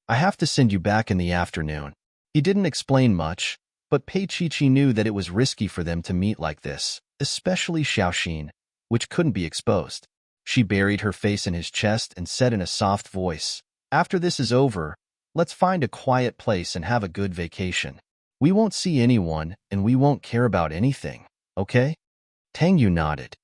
I have to send you back in the afternoon. He didn't explain much, but Pei Chi-Chi knew that it was risky for them to meet like this, especially Xiaoxin, which couldn't be exposed. She buried her face in his chest and said in a soft voice, after this is over, let's find a quiet place and have a good vacation. We won't see anyone and we won't care about anything, okay? Tang Yu nodded.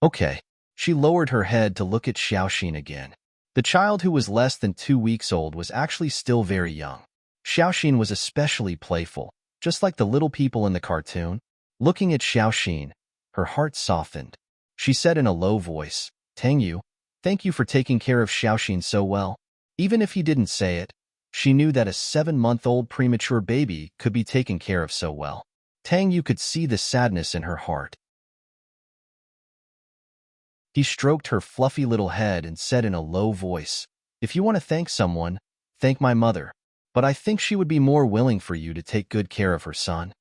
Okay. She lowered her head to look at Xiaoxin again. The child, who was less than 2 weeks old, was actually still very young. Xiaoxin was especially playful, just like the little people in the cartoon. Looking at Xiaoxin, her heart softened. She said in a low voice, "Tang Yu, thank you for taking care of Xiaoxin so well." Even if he didn't say it, she knew that a 7-month-old premature baby could be taken care of so well. Tang Yu could see the sadness in her heart. He stroked her fluffy little head and said in a low voice, "If you want to thank someone, thank my mother. But I think she would be more willing for you to take good care of her son."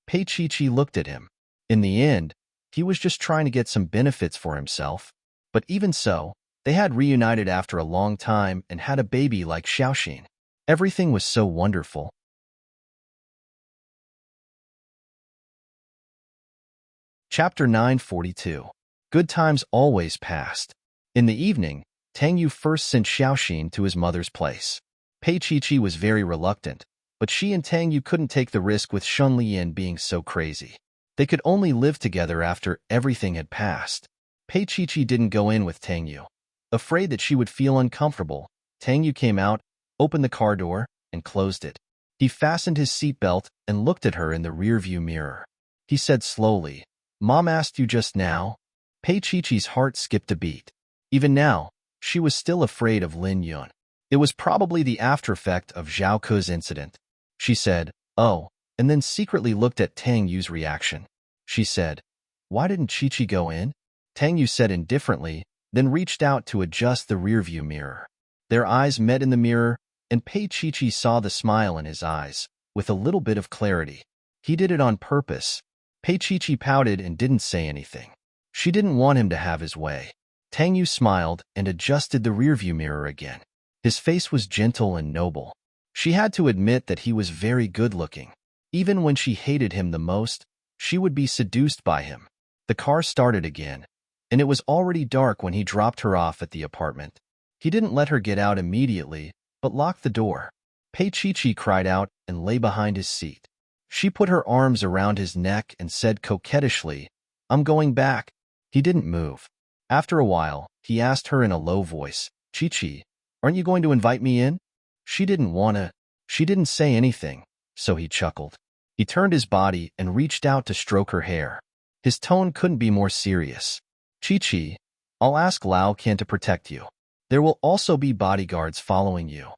Pei Chi looked at him. In the end, he was just trying to get some benefits for himself. But even so, they had reunited after a long time and had a baby like Xiaoxin. Everything was so wonderful. Chapter 942. Good times always passed. In the evening, Tang Yu first sent Xiaoxin to his mother's place. Pei Chi was very reluctant, but she and Tang Yu couldn't take the risk with Shun Lian being so crazy. They could only live together after everything had passed. Pei Chi didn't go in with Tang Yu. Afraid that she would feel uncomfortable, Tang Yu came out, opened the car door, and closed it. He fastened his seatbelt and looked at her in the rearview mirror. He said slowly, "Mom asked you just now?" Pei Chi's heart skipped a beat. Even now, she was still afraid of Lin Yun. It was probably the aftereffect of Zhao Ke's incident. She said, "Oh," and then secretly looked at Tang Yu's reaction. She said, "Why didn't Chi go in?" Tang Yu said indifferently, then reached out to adjust the rearview mirror. Their eyes met in the mirror, and Pei Chi saw the smile in his eyes, with a little bit of clarity. He did it on purpose. Pei Chi pouted and didn't say anything. She didn't want him to have his way. Tang Yu smiled and adjusted the rearview mirror again. His face was gentle and noble. She had to admit that he was very good-looking. Even when she hated him the most, she would be seduced by him. The car started again, and it was already dark when he dropped her off at the apartment. He didn't let her get out immediately, but locked the door. Pei Chi cried out and lay behind his seat. She put her arms around his neck and said coquettishly, "I'm going back." He didn't move. After a while, he asked her in a low voice, "Chi, aren't you going to invite me in?" She didn't want to. She didn't say anything, so he chuckled. He turned his body and reached out to stroke her hair. His tone couldn't be more serious. "Chi, I'll ask Lao Qian to protect you. There will also be bodyguards following you."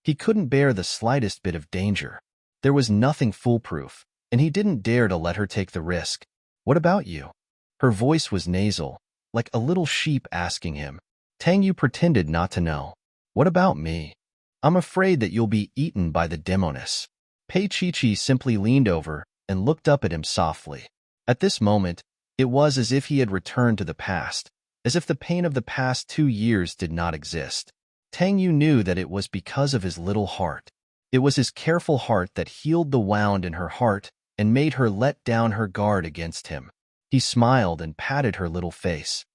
He couldn't bear the slightest bit of danger. There was nothing foolproof, and he didn't dare to let her take the risk. "What about you?" Her voice was nasal, like a little sheep asking him. Tang Yu pretended not to know. "What about me? I'm afraid that you'll be eaten by the demoness." Pei Chi simply leaned over and looked up at him softly. At this moment, it was as if he had returned to the past, as if the pain of the past 2 years did not exist. Tang Yu knew that it was because of his little heart. It was his careful heart that healed the wound in her heart and made her let down her guard against him. He smiled and patted her little face.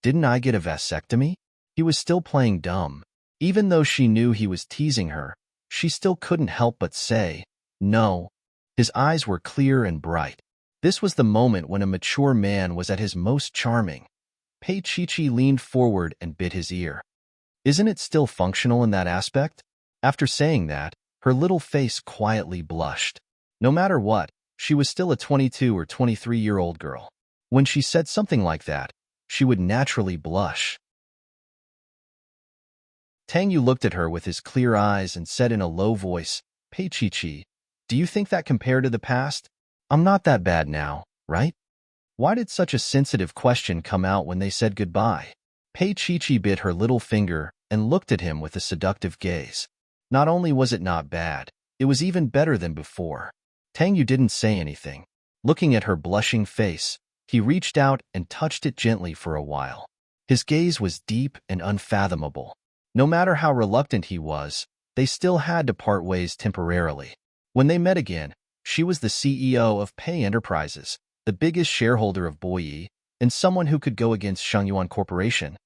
"Didn't I get a vasectomy?" He was still playing dumb. Even though she knew he was teasing her, she still couldn't help but say, "No." His eyes were clear and bright. This was the moment when a mature man was at his most charming. Pei Chi leaned forward and bit his ear. "Isn't it still functional in that aspect?" After saying that, her little face quietly blushed. No matter what, she was still a 22 or 23-year-old girl. When she said something like that, she would naturally blush. Tang Yu looked at her with his clear eyes and said in a low voice, "Pei Chi, do you think that compared to the past? I'm not that bad now, right?" Why did such a sensitive question come out when they said goodbye? Pei Chi bit her little finger and looked at him with a seductive gaze. Not only was it not bad, it was even better than before. Tang Yu didn't say anything. Looking at her blushing face, he reached out and touched it gently for a while. His gaze was deep and unfathomable. No matter how reluctant he was, they still had to part ways temporarily. When they met again, she was the CEO of Pei Enterprises, the biggest shareholder of Boyi, and someone who could go against Shengyuan Corporation.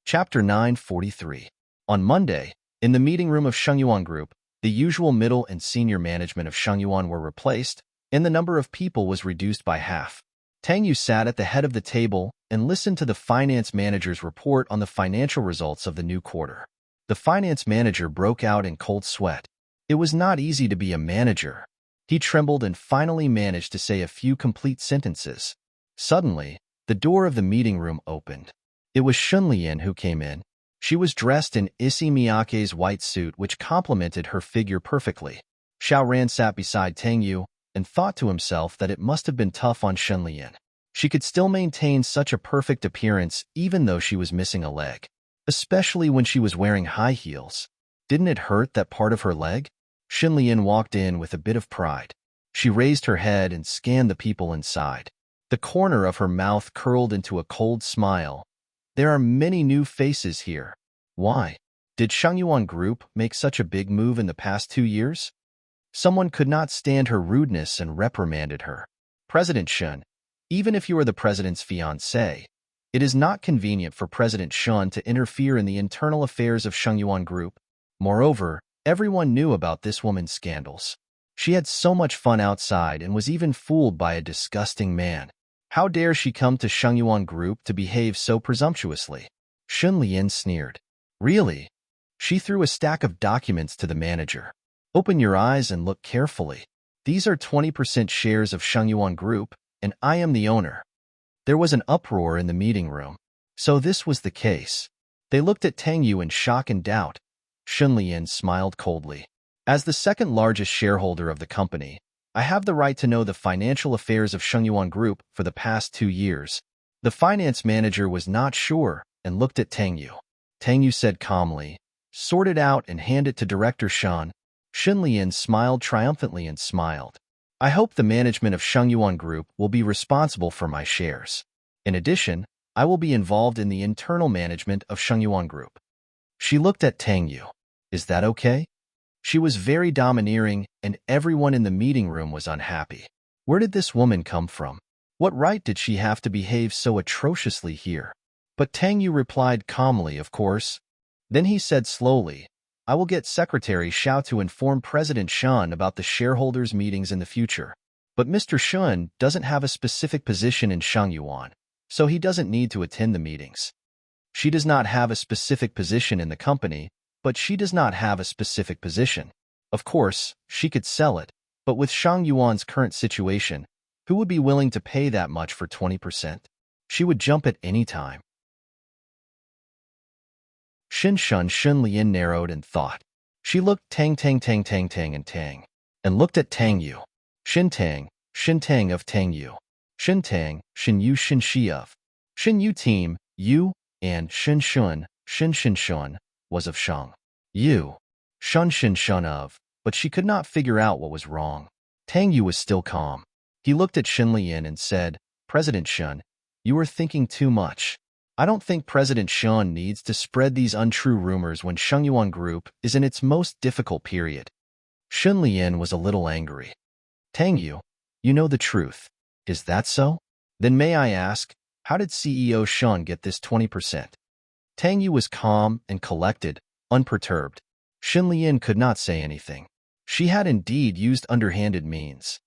Chapter 943. On Monday, in the meeting room of Shengyuan Group, the usual middle and senior management of Shengyuan were replaced, and the number of people was reduced by half. Tang Yu sat at the head of the table and listened to the finance manager's report on the financial results of the new quarter. The finance manager broke out in cold sweat. It was not easy to be a manager. He trembled and finally managed to say a few complete sentences. Suddenly, the door of the meeting room opened. It was Shunlian who came in. She was dressed in Issey Miyake's white suit, which complemented her figure perfectly. Xiao Ran sat beside Tang Yu and thought to himself that it must have been tough on Shunlian. She could still maintain such a perfect appearance even though she was missing a leg, especially when she was wearing high heels. Didn't it hurt that part of her leg? Shunlian walked in with a bit of pride. She raised her head and scanned the people inside. The corner of her mouth curled into a cold smile. There are many new faces here. Why? Did Shangyuan Group make such a big move in the past 2 years? Someone could not stand her rudeness and reprimanded her. President Shun, even if you are the president's fiancé, it is not convenient for President Shun to interfere in the internal affairs of Shangyuan Group. Moreover, everyone knew about this woman's scandals. She had so much fun outside and was even fooled by a disgusting man. How dare she come to Shangyuan Group to behave so presumptuously? Shun Lian sneered. Really? She threw a stack of documents to the manager. Open your eyes and look carefully. These are 20% shares of Shangyuan Group, and I am the owner. There was an uproar in the meeting room. So this was the case. They looked at Tang Yu in shock and doubt. Shun Lian smiled coldly. As the second largest shareholder of the company, I have the right to know the financial affairs of Shangyuan Group for the past 2 years. The finance manager was not sure and looked at Tang Yu. Tang Yu said calmly, "Sort it out and hand it to Director Shan." Shun Lian smiled triumphantly and smiled. "I hope the management of Shangyuan Group will be responsible for my shares. In addition, I will be involved in the internal management of Shangyuan Group." She looked at Tang Yu. "Is that okay?" She was very domineering, and everyone in the meeting room was unhappy. Where did this woman come from? What right did she have to behave so atrociously here? But Tang Yu replied calmly, "Of course." Then he said slowly, "I will get Secretary Xiao to inform President Shun about the shareholders' meetings in the future. But Mr. Shun doesn't have a specific position in Shangyuan, so he doesn't need to attend the meetings. She does not have a specific position in the company, but she does not have a specific position. Of course, she could sell it, but with Shangyuan's current situation, who would be willing to pay that much for 20%? She would jump at any time." Shun Lian narrowed and thought. She looked Tang and looked at Tang Yu. Shin Tang of Tang Yu. Shin Yu Shin Shi of. Shin Yu team, Yu, and Shin Shun was of Shang Yu. Shun of, but she could not figure out what was wrong. Tang Yu was still calm. He looked at Shun Lian and said, "President Shun, you are thinking too much. I don't think President Shun needs to spread these untrue rumors when Shangyuan Group is in its most difficult period." Shun Lian was a little angry. "Tang Yu, you know the truth. Is that so? Then may I ask, how did CEO Shun get this 20%? Tang Yu was calm and collected, unperturbed. Shun Lian could not say anything. She had indeed used underhanded means.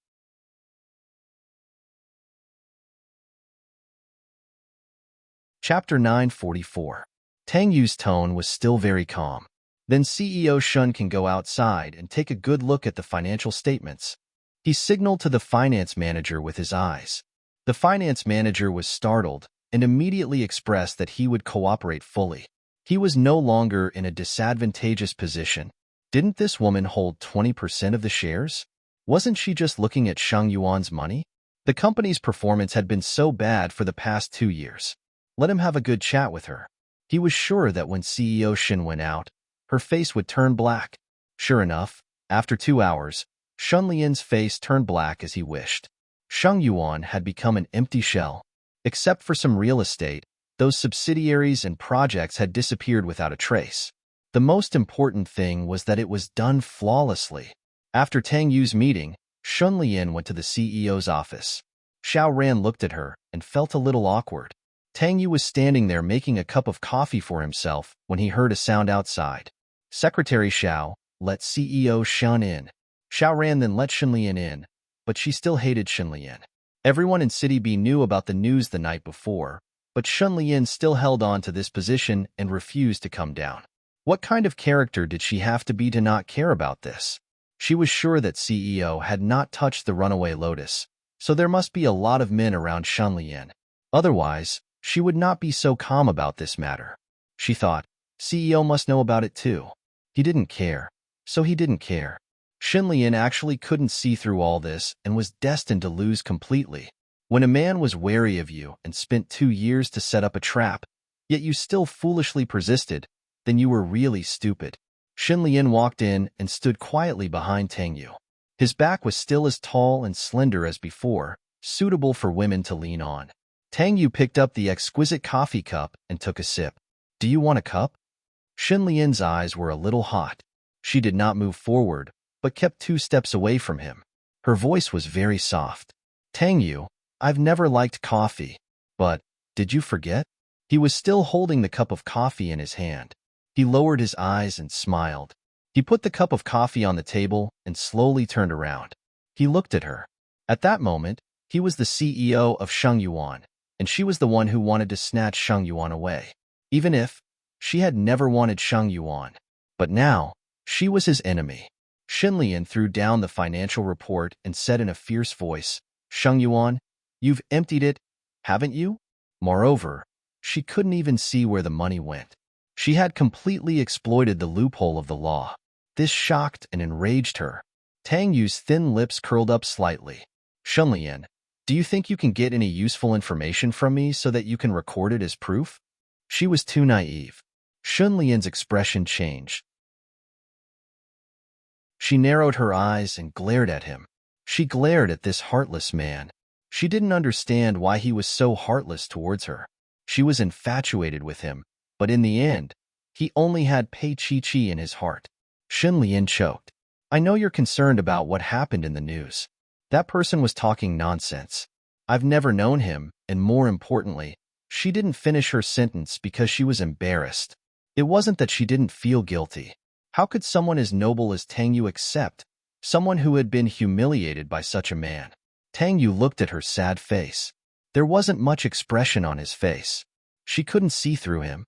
Chapter 944. Tang Yu's tone was still very calm. Then CEO Shun can go outside and take a good look at the financial statements. He signaled to the finance manager with his eyes. The finance manager was startled and immediately expressed that he would cooperate fully. He was no longer in a disadvantageous position. Didn't this woman hold 20% of the shares? Wasn't she just looking at Shangyuan's money? The company's performance had been so bad for the past 2 years. Let him have a good chat with her. He was sure that when CEO Shin went out, her face would turn black. Sure enough, after 2 hours, Shun Lian's face turned black as he wished. Shangyuan had become an empty shell. Except for some real estate, those subsidiaries and projects had disappeared without a trace. The most important thing was that it was done flawlessly. After Tang Yu's meeting, Shun Lian went to the CEO's office. Xiao Ran looked at her and felt a little awkward. Tang Yu was standing there making a cup of coffee for himself when he heard a sound outside. "Secretary Xiao, let CEO Shun in." Xiao Ran then let Shun Lian in, but she still hated Shun Lian. Everyone in City B knew about the news the night before, but Shun Lian still held on to this position and refused to come down. What kind of character did she have to be to not care about this? She was sure that CEO had not touched the runaway lotus, so there must be a lot of men around Shun Lian. Otherwise, she would not be so calm about this matter. She thought, CEO must know about it too. He didn't care, so he didn't care. Shin Lian actually couldn't see through all this and was destined to lose completely. When a man was wary of you and spent 2 years to set up a trap, yet you still foolishly persisted, then you were really stupid. Shin Lian walked in and stood quietly behind Tang Yu. His back was still as tall and slender as before, suitable for women to lean on. Tang Yu picked up the exquisite coffee cup and took a sip. Do you want a cup? Shin Lian's eyes were a little hot. She did not move forward, but kept 2 steps away from him. Her voice was very soft. Tang Yu, I've never liked coffee, but did you forget? He was still holding the cup of coffee in his hand. He lowered his eyes and smiled. He put the cup of coffee on the table and slowly turned around. He looked at her. At that moment, he was the CEO of Sheng Yuan, and she was the one who wanted to snatch Sheng Yuan away. Even if she had never wanted Sheng Yuan. But now, she was his enemy. Shin Lian threw down the financial report and said in a fierce voice, Sheng Yuan, you've emptied it, haven't you? Moreover, she couldn't even see where the money went. She had completely exploited the loophole of the law. This shocked and enraged her. Tang Yu's thin lips curled up slightly. Shin Lian, do you think you can get any useful information from me so that you can record it as proof? She was too naive. Shin Lian's expression changed. She narrowed her eyes and glared at him. She glared at this heartless man. She didn't understand why he was so heartless towards her. She was infatuated with him, but in the end, he only had Pei Chi-Chi in his heart. Shin Lian choked. I know you're concerned about what happened in the news. That person was talking nonsense. I've never known him, and more importantly, she didn't finish her sentence because she was embarrassed. It wasn't that she didn't feel guilty. How could someone as noble as Tang Yu accept someone who had been humiliated by such a man? Tang Yu looked at her sad face. There wasn't much expression on his face. She couldn't see through him.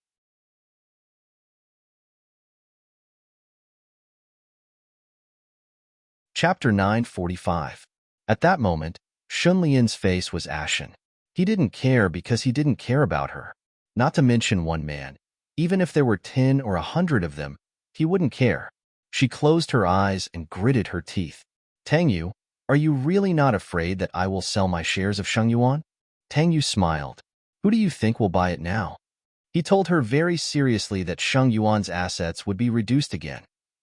Chapter 945. At that moment, Shun Lian's face was ashen. He didn't care because he didn't care about her. Not to mention one man. Even if there were 10 or 100 of them, he wouldn't care. She closed her eyes and gritted her teeth. Tang Yu, are you really not afraid that I will sell my shares of Sheng Yuan? Tang Yu smiled. Who do you think will buy it now? He told her very seriously that Sheng Yuan's assets would be reduced again.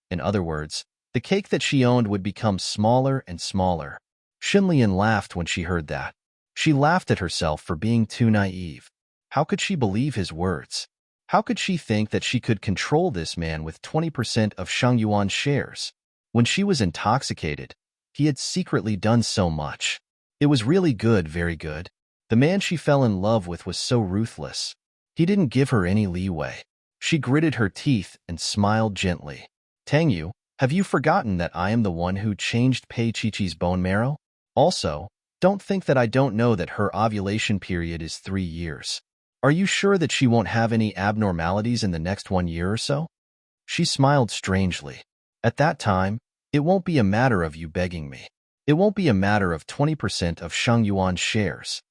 In other words, the cake that she owned would become smaller and smaller. Shin Lian laughed when she heard that. She laughed at herself for being too naive. How could she believe his words? How could she think that she could control this man with 20% of Sheng Yuan's shares? When she was intoxicated, he had secretly done so much. It was really good, very good. The man she fell in love with was so ruthless. He didn't give her any leeway. She gritted her teeth and smiled gently. Tang Yu, have you forgotten that I am the one who changed Pei Chi-Chi's bone marrow? Also, don't think that I don't know that her ovulation period is 3 years. Are you sure that she won't have any abnormalities in the next 1 year or so? She smiled strangely. At that time, it won't be a matter of you begging me. It won't be a matter of 20% of Sheng Yuan's shares.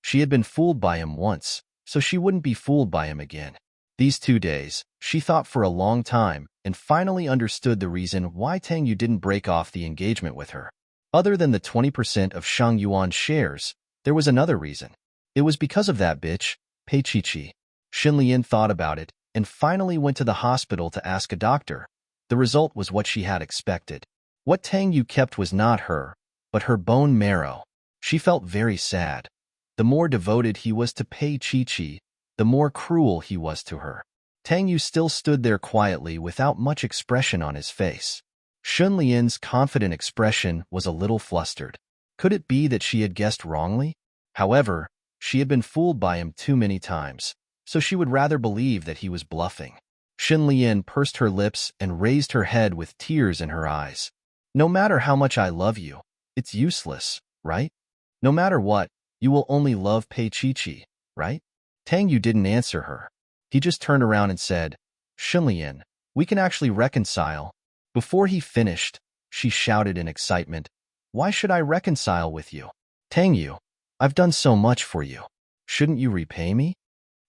She had been fooled by him once, so she wouldn't be fooled by him again. These 2 days, she thought for a long time and finally understood the reason why Tang Yu didn't break off the engagement with her. Other than the 20% of Sheng Yuan's shares, there was another reason. It was because of that bitch, Pei Chi-Chi. Shin Lian thought about it and finally went to the hospital to ask a doctor. The result was what she had expected. What Tang Yu kept was not her, but her bone marrow. She felt very sad. The more devoted he was to Pei Chi-Chi, the more cruel he was to her. Tang Yu still stood there quietly without much expression on his face. Shun Lian's confident expression was a little flustered. Could it be that she had guessed wrongly? However, she had been fooled by him too many times, so she would rather believe that he was bluffing. Shin Lian pursed her lips and raised her head with tears in her eyes. No matter how much I love you, it's useless, right? No matter what, you will only love Pei Chi, right? Tang Yu didn't answer her. He just turned around and said, Shunlian, we can actually reconcile. Before he finished, she shouted in excitement, Why should I reconcile with you? Tang Yu, I've done so much for you. Shouldn't you repay me?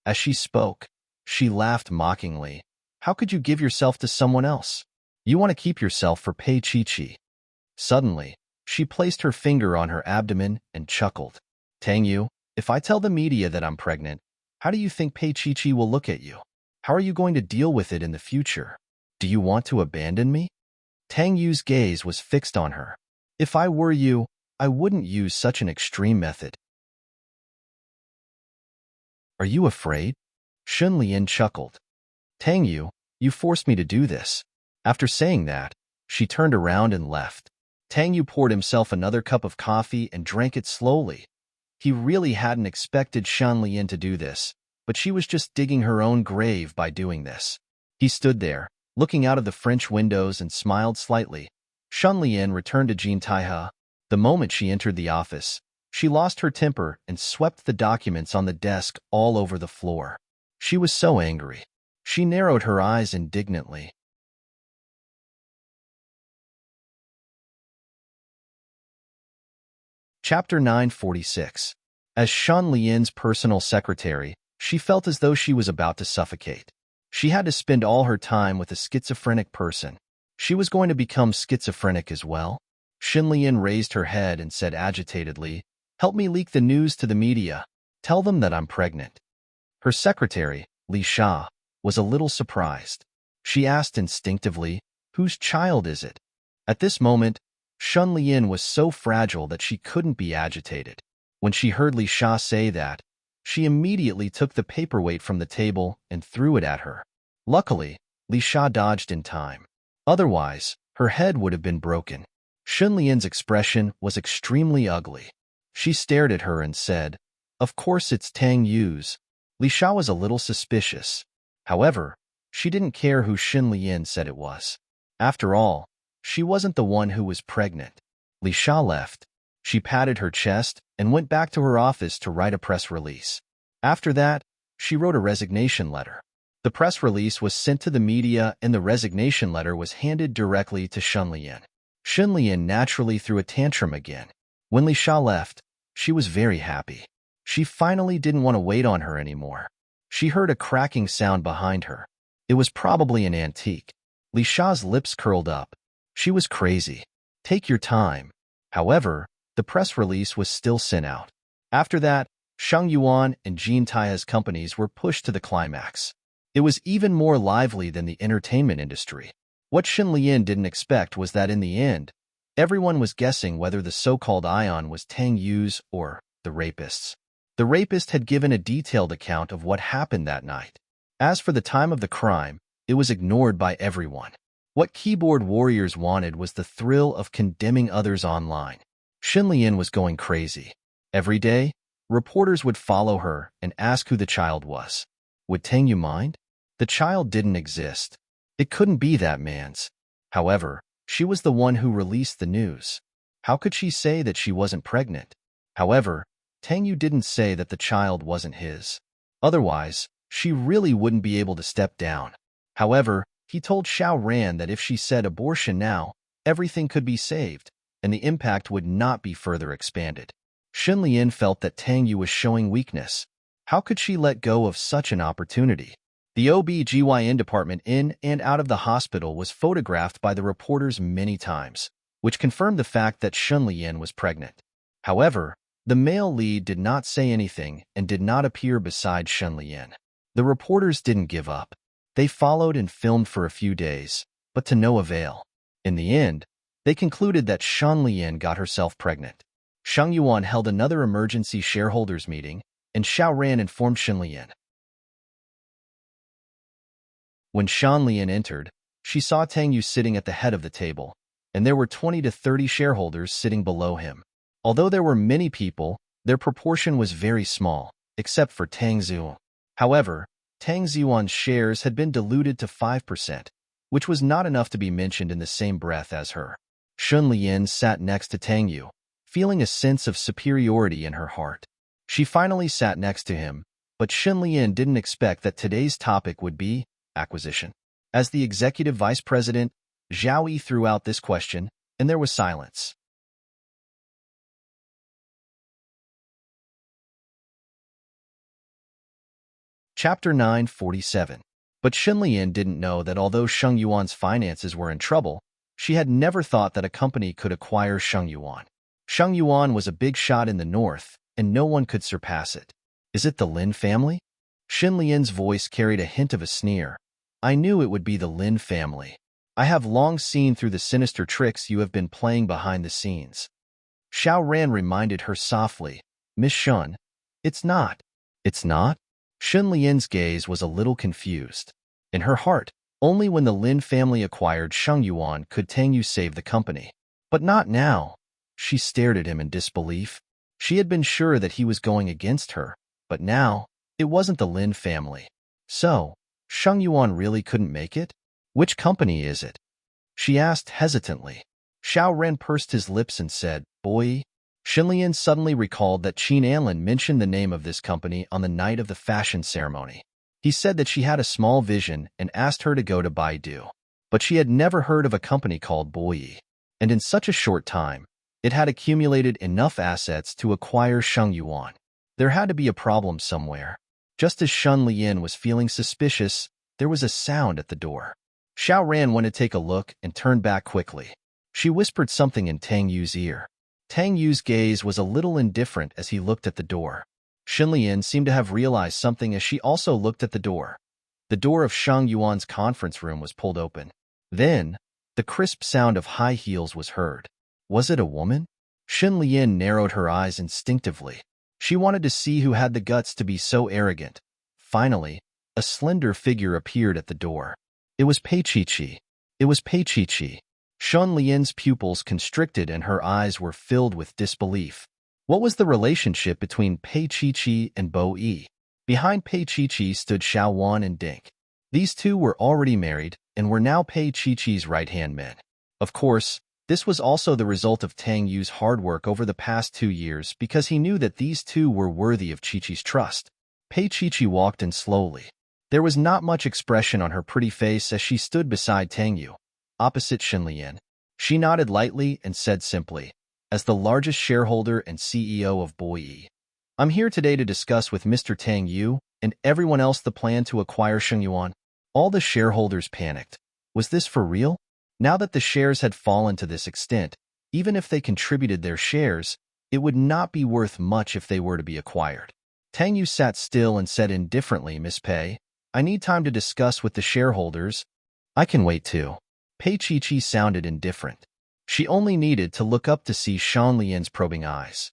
As she spoke, she laughed mockingly. How could you give yourself to someone else? You want to keep yourself for Pei Chi. Suddenly, she placed her finger on her abdomen and chuckled. Tang Yu, if I tell the media that I'm pregnant, how do you think Pei Chi will look at you? How are you going to deal with it in the future? Do you want to abandon me? Tang Yu's gaze was fixed on her. If I were you, I wouldn't use such an extreme method. Are you afraid? Shunlian chuckled. Tang Yu, you forced me to do this. After saying that, she turned around and left. Tang Yu poured himself another cup of coffee and drank it slowly. He really hadn't expected Shunlian to do this, but she was just digging her own grave by doing this. He stood there, looking out of the French windows and smiled slightly. Shunlian returned to Jean Taihe. The moment she entered the office, she lost her temper and swept the documents on the desk all over the floor. She was so angry. She narrowed her eyes indignantly. Chapter 946. As Shunlian's personal secretary, she felt as though she was about to suffocate. She had to spend all her time with a schizophrenic person. She was going to become schizophrenic as well. Shunlian raised her head and said agitatedly, Help me leak the news to the media. Tell them that I'm pregnant. Her secretary, Li Sha, was a little surprised. She asked instinctively, Whose child is it? At this moment, Shunlian was so fragile that she couldn't be agitated. When she heard Li Sha say that, she immediately took the paperweight from the table and threw it at her. Luckily, Li Sha dodged in time. Otherwise, her head would have been broken. Shunlian's expression was extremely ugly. She stared at her and said, Of course it's Tang Yu's. Li Sha was a little suspicious. However, she didn't care who Shunlian said it was. After all, she wasn't the one who was pregnant. Li Sha left. She patted her chest and went back to her office to write a press release. After that, she wrote a resignation letter. The press release was sent to the media and the resignation letter was handed directly to Shunlian. Shunlian naturally threw a tantrum again. When Li Sha left, she was very happy. She finally didn't want to wait on her anymore. She heard a cracking sound behind her. It was probably an antique. Li Sha's lips curled up. She was crazy. Take your time. However, the press release was still sent out. After that, Shang Yuan and Jean Taihe's companies were pushed to the climax. It was even more lively than the entertainment industry. What Shunlian didn't expect was that in the end, everyone was guessing whether the so-called Ion was Tang Yu's or the rapist's. The rapist had given a detailed account of what happened that night. As for the time of the crime, it was ignored by everyone. What keyboard warriors wanted was the thrill of condemning others online. Shunlian was going crazy. Every day, reporters would follow her and ask who the child was. Would Tang Yu mind? The child didn't exist. It couldn't be that man's. However, she was the one who released the news. How could she say that she wasn't pregnant? However, Tang Yu didn't say that the child wasn't his. Otherwise, she really wouldn't be able to step down. However, he told Xiao Ran that if she said abortion now, everything could be saved, and the impact would not be further expanded. Shunlian felt that Tang Yu was showing weakness. How could she let go of such an opportunity? The OB/GYN department in and out of the hospital was photographed by the reporters many times, which confirmed the fact that Shunlian was pregnant. However, the male lead did not say anything and did not appear beside Shunlian. The reporters didn't give up. They followed and filmed for a few days, but to no avail. In the end, they concluded that Shunlian got herself pregnant. Shang Yuan held another emergency shareholders meeting, and Xiao Ran informed Shunlian. When Shunlian entered, she saw Tang Yu sitting at the head of the table, and there were 20 to 30 shareholders sitting below him. Although there were many people, their proportion was very small, except for Tang Zhu. However, Tang Ziyuan's shares had been diluted to 5%, which was not enough to be mentioned in the same breath as her. Shunlian sat next to Tang Yu, feeling a sense of superiority in her heart. She finally sat next to him, but Shen Lian didn't expect that today's topic would be acquisition. As the executive vice president, Zhao Yi threw out this question, and there was silence. Chapter 947. But Shen Lian didn't know that although Sheng Yuan's finances were in trouble, she had never thought that a company could acquire Sheng Yuan. Sheng Yuan was a big shot in the north, and no one could surpass it. Is it the Lin family? Shen Lian's voice carried a hint of a sneer. I knew it would be the Lin family. I have long seen through the sinister tricks you have been playing behind the scenes. Xiao Ran reminded her softly, Miss Shun, it's not. It's not? Shen Lian's gaze was a little confused. In her heart, only when the Lin family acquired Sheng Yuan could Tang Yu save the company. But not now. She stared at him in disbelief. She had been sure that he was going against her, but now, it wasn't the Lin family. So, Sheng Yuan really couldn't make it? Which company is it? She asked hesitantly. Xiao Ren pursed his lips and said, Boy. Shen Lian suddenly recalled that Qin Anlin mentioned the name of this company on the night of the fashion ceremony. He said that she had a small vision and asked her to go to Baidu. But she had never heard of a company called Boyi. And in such a short time, it had accumulated enough assets to acquire Sheng Yuan. There had to be a problem somewhere. Just as Shen Lian was feeling suspicious, there was a sound at the door. Xiao Ran went to take a look and turned back quickly. She whispered something in Tang Yu's ear. Tang Yu's gaze was a little indifferent as he looked at the door. Shen Lian seemed to have realized something as she also looked at the door. The door of Sheng Yuan's conference room was pulled open. Then, the crisp sound of high heels was heard. Was it a woman? Shen Lian narrowed her eyes instinctively. She wanted to see who had the guts to be so arrogant. Finally, a slender figure appeared at the door. It was Pei Qiqi. It was Pei Qiqi. Shen Lian's pupils constricted and her eyes were filled with disbelief. What was the relationship between Pei Qiqi and Bo Yi? Behind Pei Qiqi stood Xiao Wan and Dink. These two were already married and were now Pei Qiqi's right-hand men. Of course, this was also the result of Tang Yu's hard work over the past 2 years because he knew that these two were worthy of Qiqi's trust. Pei Qiqi walked in slowly. There was not much expression on her pretty face as she stood beside Tang Yu, opposite Shen Lian. She nodded lightly and said simply, as the largest shareholder and CEO of Boyi, I'm here today to discuss with Mr. Tang Yu and everyone else the plan to acquire Sheng Yuan. All the shareholders panicked. Was this for real? Now that the shares had fallen to this extent, even if they contributed their shares, it would not be worth much if they were to be acquired. Tang Yu sat still and said indifferently, Miss Pei, I need time to discuss with the shareholders. I can wait too. Pei Qiqi sounded indifferent. She only needed to look up to see Shen Lian's probing eyes.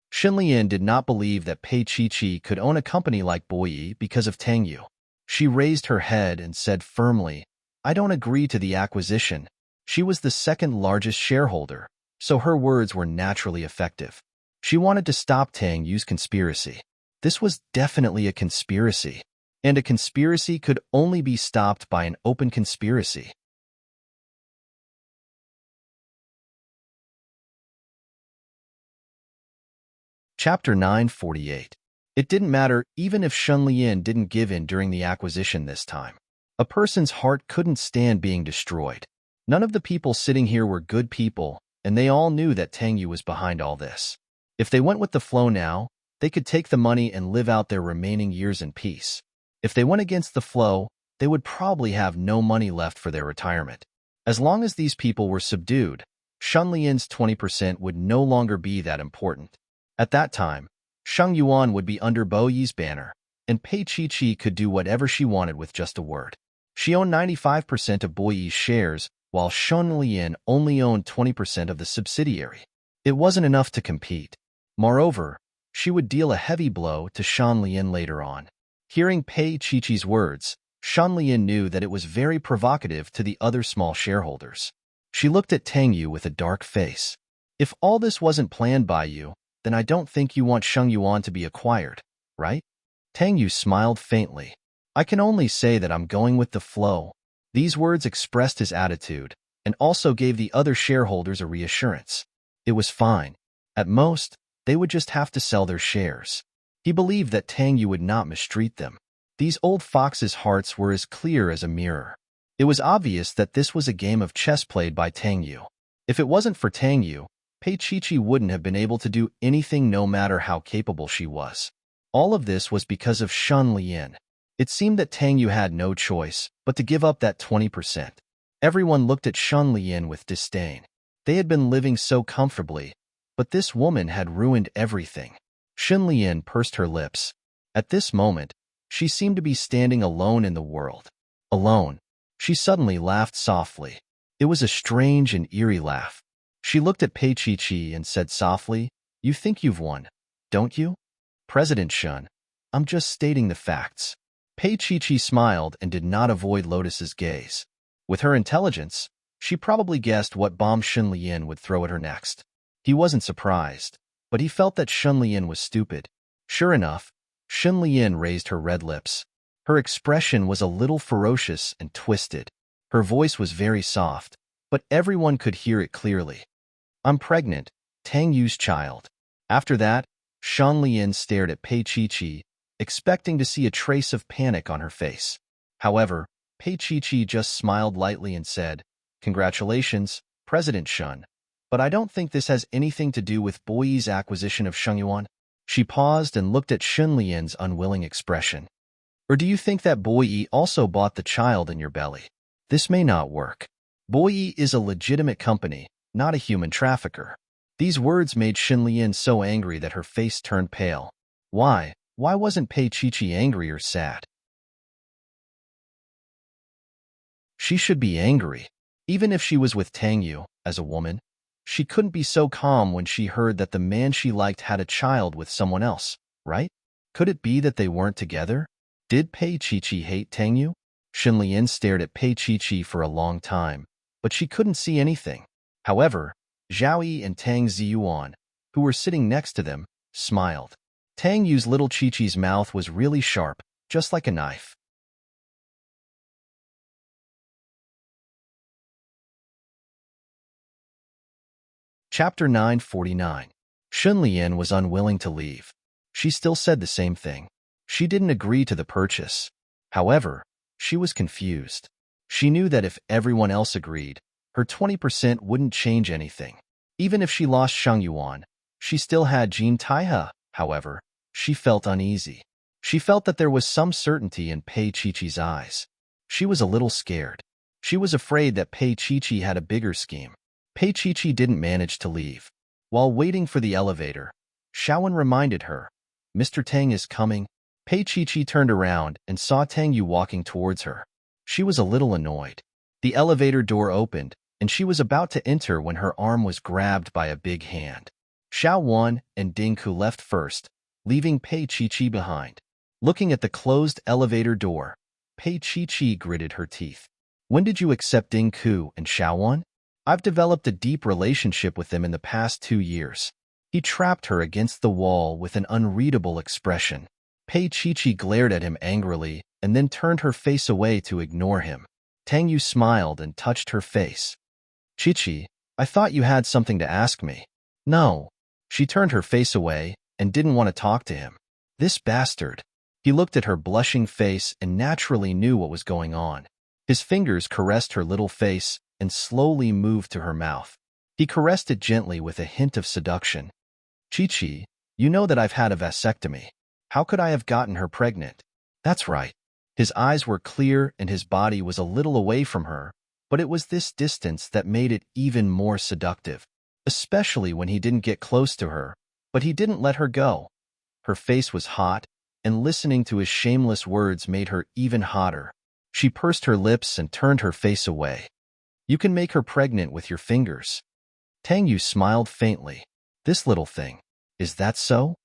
Shen Lian did not believe that Pei Qiqi could own a company like Boyi because of Tang Yu. She raised her head and said firmly, I don't agree to the acquisition. She was the second largest shareholder, so her words were naturally effective. She wanted to stop Tang Yu's conspiracy. This was definitely a conspiracy, and a conspiracy could only be stopped by an open conspiracy. Chapter 948. It didn't matter even if Shen Lian didn't give in during the acquisition this time. A person's heart couldn't stand being destroyed. None of the people sitting here were good people, and they all knew that Tang Yu was behind all this. If they went with the flow now, they could take the money and live out their remaining years in peace. If they went against the flow, they would probably have no money left for their retirement. As long as these people were subdued, Shen Lian's 20% would no longer be that important. At that time, Sheng Yuan would be under Bo Yi's banner, and Pei Qiqi could do whatever she wanted with just a word. She owned 95% of Bo Yi's shares, while Shen Lian only owned 20% of the subsidiary. It wasn't enough to compete. Moreover, she would deal a heavy blow to Shen Lian later on. Hearing Pei Qiqi's words, Shen Lian knew that it was very provocative to the other small shareholders. She looked at Tang Yu with a dark face. If all this wasn't planned by you, then I don't think you want Sheng Yuan to be acquired, right? Tang Yu smiled faintly. I can only say that I'm going with the flow. These words expressed his attitude, and also gave the other shareholders a reassurance. It was fine. At most, they would just have to sell their shares. He believed that Tang Yu would not mistreat them. These old foxes' hearts were as clear as a mirror. It was obvious that this was a game of chess played by Tang Yu. If it wasn't for Tang Yu, Pei Chi wouldn't have been able to do anything no matter how capable she was. All of this was because of Shun Lian. It seemed that Tang Yu had no choice but to give up that 20%. Everyone looked at Shun Lian with disdain. They had been living so comfortably, but this woman had ruined everything. Shun Lian pursed her lips. At this moment, she seemed to be standing alone in the world. Alone. She suddenly laughed softly. It was a strange and eerie laugh. She looked at Pei Chi and said softly, "You think you've won, don't you?" "President Shun, I'm just stating the facts." Pei Chi smiled and did not avoid Lotus's gaze. With her intelligence, she probably guessed what bomb Shun Lian would throw at her next. He wasn't surprised, but he felt that Shun Lian was stupid. Sure enough, Shun Lian raised her red lips. Her expression was a little ferocious and twisted. Her voice was very soft, but everyone could hear it clearly. "I'm pregnant, Tang Yu's child." After that, Shun Lian stared at Pei Chi, expecting to see a trace of panic on her face. However, Pei Chi just smiled lightly and said, "Congratulations, President Shun, but I don't think this has anything to do with Boyi's acquisition of Shengyuan." She paused and looked at Shun Lian's unwilling expression. "Or do you think that Boyi also bought the child in your belly? This may not work. Boyi is a legitimate company, not a human trafficker." These words made Shun Lian so angry that her face turned pale. Why wasn't Pei Chi angry or sad? She should be angry. Even if she was with Tang Yu, as a woman, she couldn't be so calm when she heard that the man she liked had a child with someone else, right? Could it be that they weren't together? Did Pei Chi hate Tang Yu? Shun Lian stared at Pei Chi for a long time, but she couldn't see anything. However, Zhao Yi and Tang Ziyuan, who were sitting next to them, smiled. Tang Yu's little Chi-Chi's mouth was really sharp, just like a knife. Chapter 949. Shun Lian was unwilling to leave. She still said the same thing. She didn't agree to the purchase. However, she was confused. She knew that if everyone else agreed, her 20% wouldn't change anything. Even if she lost Shengyuan, she still had Jin Taihe. However, she felt uneasy. She felt that there was some certainty in Pei Chi-Chi's eyes. She was a little scared. She was afraid that Pei Chi-Chi had a bigger scheme. Pei Chi didn't manage to leave. While waiting for the elevator, Shaowen reminded her, "Mr. Tang is coming." Pei Chi turned around and saw Tang Yu walking towards her. She was a little annoyed. The elevator door opened, and she was about to enter when her arm was grabbed by a big hand. Shaowen and Ding Ku left first, leaving Pei Chi behind. Looking at the closed elevator door, Pei Chi gritted her teeth. "When did you accept Ding Ku and Shaowen?" "I've developed a deep relationship with them in the past 2 years." He trapped her against the wall with an unreadable expression. Pei Chi glared at him angrily and then turned her face away to ignore him. Tang Yu smiled and touched her face. "Chi, I thought you had something to ask me." "No." She turned her face away and didn't want to talk to him. This bastard. He looked at her blushing face and naturally knew what was going on. His fingers caressed her little face and slowly moved to her mouth. He caressed it gently with a hint of seduction. "Chi, you know that I've had a vasectomy. How could I have gotten her pregnant?" "That's right." His eyes were clear and his body was a little away from her, but it was this distance that made it even more seductive, especially when he didn't get close to her, but he didn't let her go. Her face was hot, and listening to his shameless words made her even hotter. She pursed her lips and turned her face away. "You can make her pregnant with your fingers." Tang Yu smiled faintly. "This little thing. Is that so?"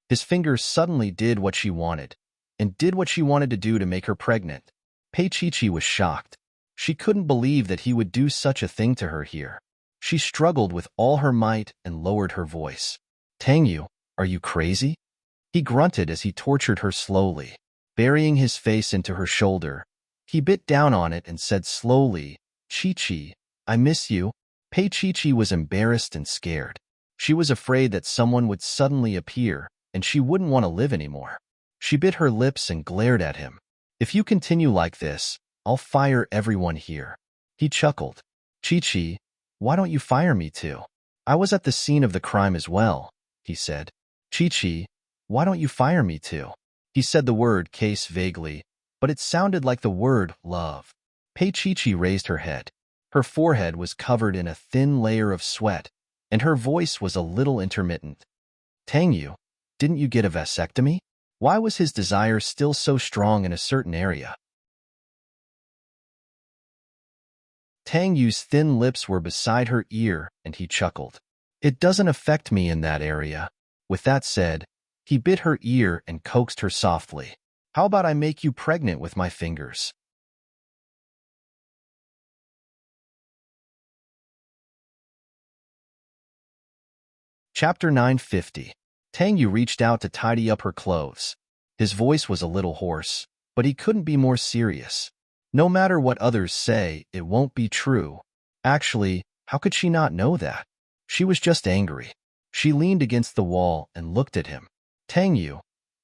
His fingers suddenly did what she wanted, and did what she wanted to do to make her pregnant. Pei Chi was shocked. She couldn't believe that he would do such a thing to her here. She struggled with all her might and lowered her voice. "Tang Yu, are you crazy?" He grunted as he tortured her slowly. Burying his face into her shoulder, he bit down on it and said slowly, "Chi, I miss you. Pei Chi was embarrassed and scared. She was afraid that someone would suddenly appear, and she wouldn't want to live anymore. She bit her lips and glared at him. If you continue like this, I'll fire everyone here. He chuckled. Chi, why don't you fire me too? I was at the scene of the crime as well, he said. Chi, why don't you fire me too? He said the word case vaguely, but it sounded like the word love. Pei Chi raised her head. Her forehead was covered in a thin layer of sweat, and her voice was a little intermittent. Tang Yu, didn't you get a vasectomy? Why was his desire still so strong in a certain area? Tang Yu's thin lips were beside her ear, and he chuckled. It doesn't affect me in that area. With that said, he bit her ear and coaxed her softly. How about I make you pregnant with my fingers? Chapter 950. Tang Yu reached out to tidy up her clothes. His voice was a little hoarse, but he couldn't be more serious. No matter what others say, it won't be true. Actually, how could she not know that? She was just angry. She leaned against the wall and looked at him. Tang Yu,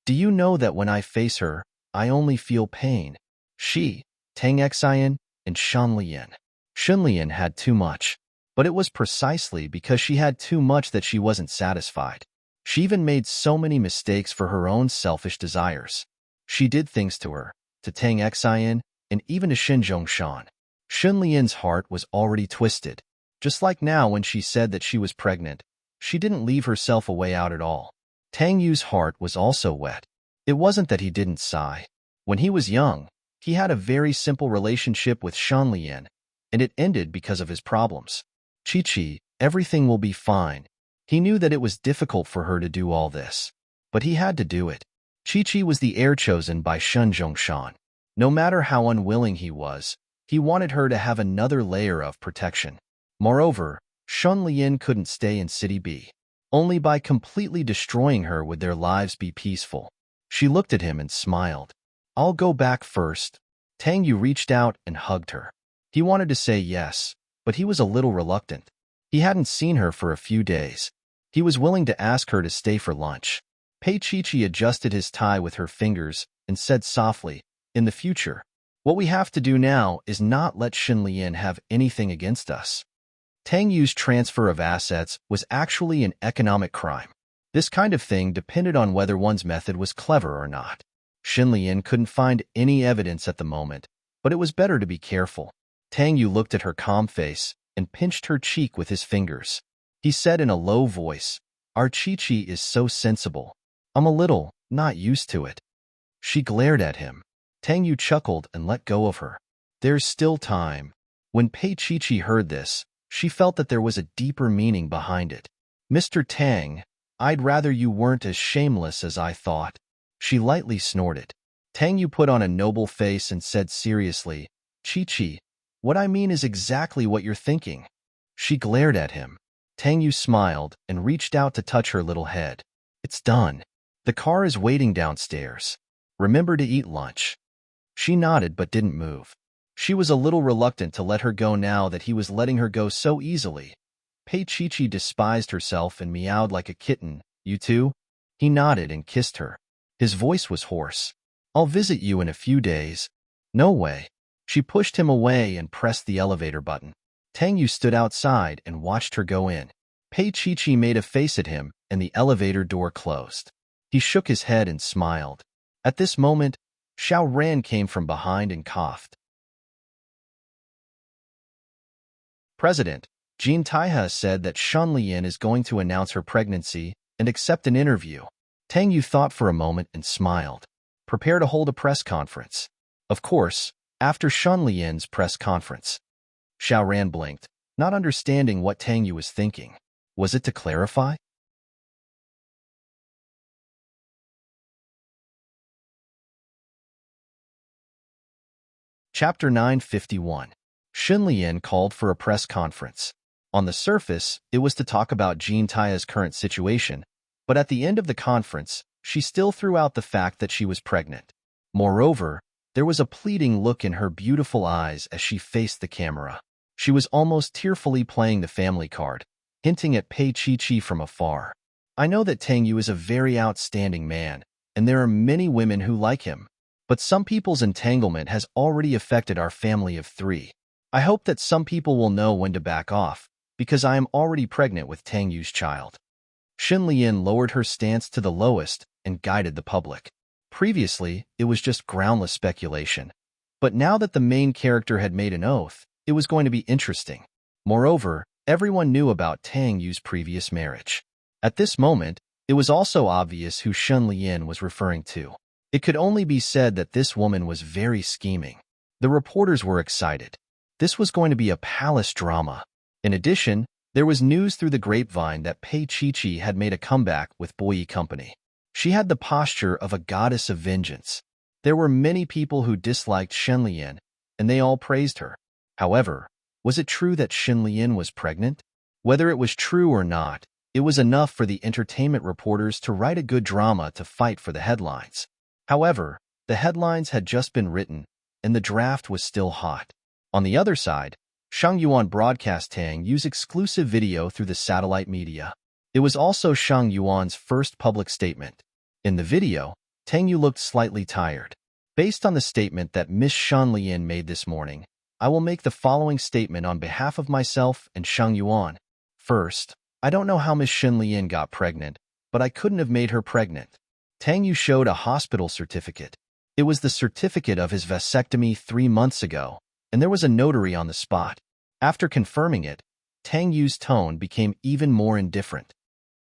do you know that when I face her, I only feel pain? She, Tang Xian, and Shan Lian. Shan Lian had too much. But it was precisely because she had too much that she wasn't satisfied. She even made so many mistakes for her own selfish desires. She did things to her, to Tang Xian, and even to Shen Zhongshan. Shen Lian's heart was already twisted. Just like now when she said that she was pregnant, she didn't leave herself a way out at all. Tang Yu's heart was also wet. It wasn't that he didn't sigh. When he was young, he had a very simple relationship with Shan Lian, and it ended because of his problems. Chi, everything will be fine. He knew that it was difficult for her to do all this, but he had to do it. Chi was the heir chosen by Shen Zhongshan. No matter how unwilling he was, he wanted her to have another layer of protection. Moreover, Shan Lian couldn't stay in City B. Only by completely destroying her would their lives be peaceful. She looked at him and smiled. I'll go back first. Tang Yu reached out and hugged her. He wanted to say yes, but he was a little reluctant. He hadn't seen her for a few days. He was willing to ask her to stay for lunch. Pei Chi adjusted his tie with her fingers and said softly, in the future, what we have to do now is not let Shen Lian have anything against us. Tang Yu's transfer of assets was actually an economic crime. This kind of thing depended on whether one's method was clever or not. Shen Lian couldn't find any evidence at the moment, but it was better to be careful. Tang Yu looked at her calm face and pinched her cheek with his fingers. He said in a low voice, Our Chi is so sensible. I'm a little not used to it. She glared at him. Tang Yu chuckled and let go of her. There's still time. When Pei Chi heard this, she felt that there was a deeper meaning behind it. Mr. Tang, I'd rather you weren't as shameless as I thought. She lightly snorted. Tang Yu put on a noble face and said seriously, Chi, what I mean is exactly what you're thinking. She glared at him. Tang Yu smiled and reached out to touch her little head. It's done. The car is waiting downstairs. Remember to eat lunch. She nodded but didn't move. She was a little reluctant to let her go now that he was letting her go so easily. Pei Chi despised herself and meowed like a kitten. You too? He nodded and kissed her. His voice was hoarse. I'll visit you in a few days. No way. She pushed him away and pressed the elevator button. Tang Yu stood outside and watched her go in. Pei Chi made a face at him and the elevator door closed. He shook his head and smiled. At this moment, Xiao Ran came from behind and coughed. President, Jean Taiha said that Shan Lian is going to announce her pregnancy and accept an interview. Tang Yu thought for a moment and smiled. Prepare to hold a press conference. Of course, after Shan Lian's press conference. Xiao Ran blinked, not understanding what Tang Yu was thinking. Was it to clarify? Chapter 951. Shen Lian called for a press conference. On the surface, it was to talk about Jean Taia's current situation, but at the end of the conference, she still threw out the fact that she was pregnant. Moreover, there was a pleading look in her beautiful eyes as she faced the camera. She was almost tearfully playing the family card, hinting at Pei Chi from afar. I know that Tang Yu is a very outstanding man, and there are many women who like him. But some people's entanglement has already affected our family of 3. I hope that some people will know when to back off, because I am already pregnant with Tang Yu's child. Xin Lian lowered her stance to the lowest and guided the public. Previously, it was just groundless speculation. But now that the main character had made an oath, it was going to be interesting. Moreover, everyone knew about Tang Yu's previous marriage. At this moment, it was also obvious who Xin Lian was referring to. It could only be said that this woman was very scheming. The reporters were excited. This was going to be a palace drama. In addition, there was news through the grapevine that Pei Chi had made a comeback with Boyi Company. She had the posture of a goddess of vengeance. There were many people who disliked Xin Lian, and they all praised her. However, was it true that Xin Lian was pregnant? Whether it was true or not, it was enough for the entertainment reporters to write a good drama to fight for the headlines. However, the headlines had just been written, and the draft was still hot. On the other side, Shang Yuan broadcast Tang Yu's exclusive video through the satellite media. It was also Shang Yuan's first public statement. In the video, Tang Yu looked slightly tired. Based on the statement that Miss Shan Lian made this morning, I will make the following statement on behalf of myself and Shang Yuan. First, I don't know how Miss Shan Lian got pregnant, but I couldn't have made her pregnant. Tang Yu showed a hospital certificate. It was the certificate of his vasectomy 3 months ago, and there was a notary on the spot. After confirming it, Tang Yu's tone became even more indifferent.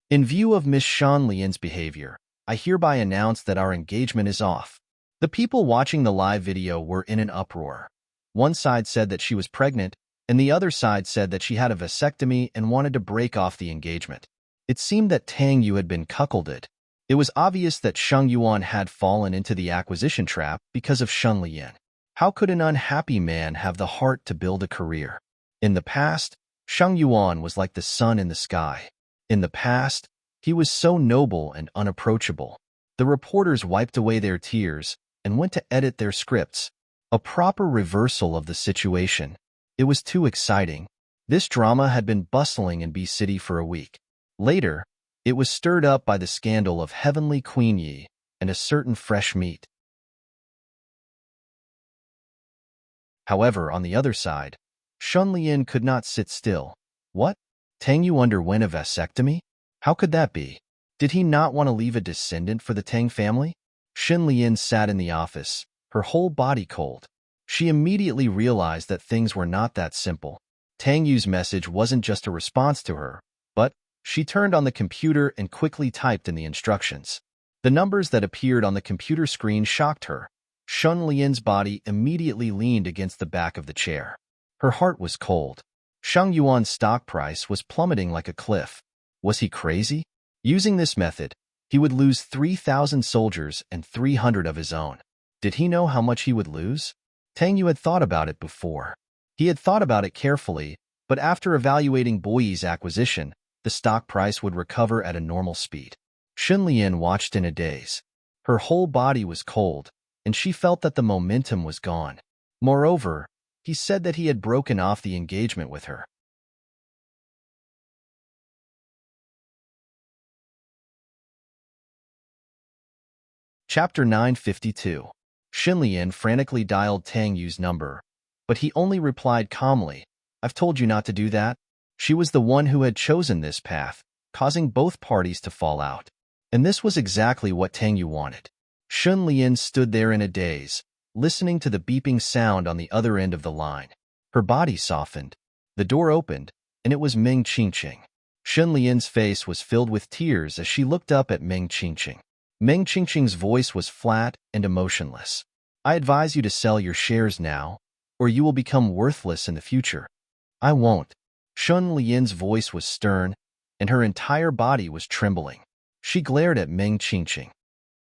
In view of Miss Shan Lian's behavior, I hereby announce that our engagement is off. The people watching the live video were in an uproar. One side said that she was pregnant, and the other side said that she had a vasectomy and wanted to break off the engagement. It seemed that Tang Yu had been cuckolded. It was obvious that Shang Yuan had fallen into the acquisition trap because of Shen Lian. How could an unhappy man have the heart to build a career? In the past, Shang Yuan was like the sun in the sky. In the past, he was so noble and unapproachable. The reporters wiped away their tears and went to edit their scripts. A proper reversal of the situation. It was too exciting. This drama had been bustling in B City for a week. Later, it was stirred up by the scandal of Heavenly Queen Yi and a certain fresh meat. However, on the other side, Shun Lian could not sit still. What? Tang Yu underwent a vasectomy? How could that be? Did he not want to leave a descendant for the Tang family? Xin Lian sat in the office, her whole body cold. She immediately realized that things were not that simple. Tang Yu's message wasn't just a response to her, but she turned on the computer and quickly typed in the instructions. The numbers that appeared on the computer screen shocked her. Shun Lian's body immediately leaned against the back of the chair. Her heart was cold. Shang Yuan's stock price was plummeting like a cliff. Was he crazy? Using this method, he would lose 3,000 soldiers and 300 of his own. Did he know how much he would lose? Tang Yu had thought about it before. He had thought about it carefully, but after evaluating Boyi's acquisition, the stock price would recover at a normal speed. Xin Lian watched in a daze. Her whole body was cold, and she felt that the momentum was gone. Moreover, he said that he had broken off the engagement with her. Chapter 952. Xin Lian frantically dialed Tang Yu's number, but he only replied calmly, "I've told you not to do that." She was the one who had chosen this path, causing both parties to fall out. And this was exactly what Tang Yu wanted. Xin Lian stood there in a daze, listening to the beeping sound on the other end of the line. Her body softened. The door opened, and it was Meng Qingqing. Xin Lian's face was filled with tears as she looked up at Meng Qingqing. Meng Qingqing's voice was flat and emotionless. "I advise you to sell your shares now, or you will become worthless in the future." "I won't." Shun Lian's voice was stern, and her entire body was trembling. She glared at Meng Qingqing.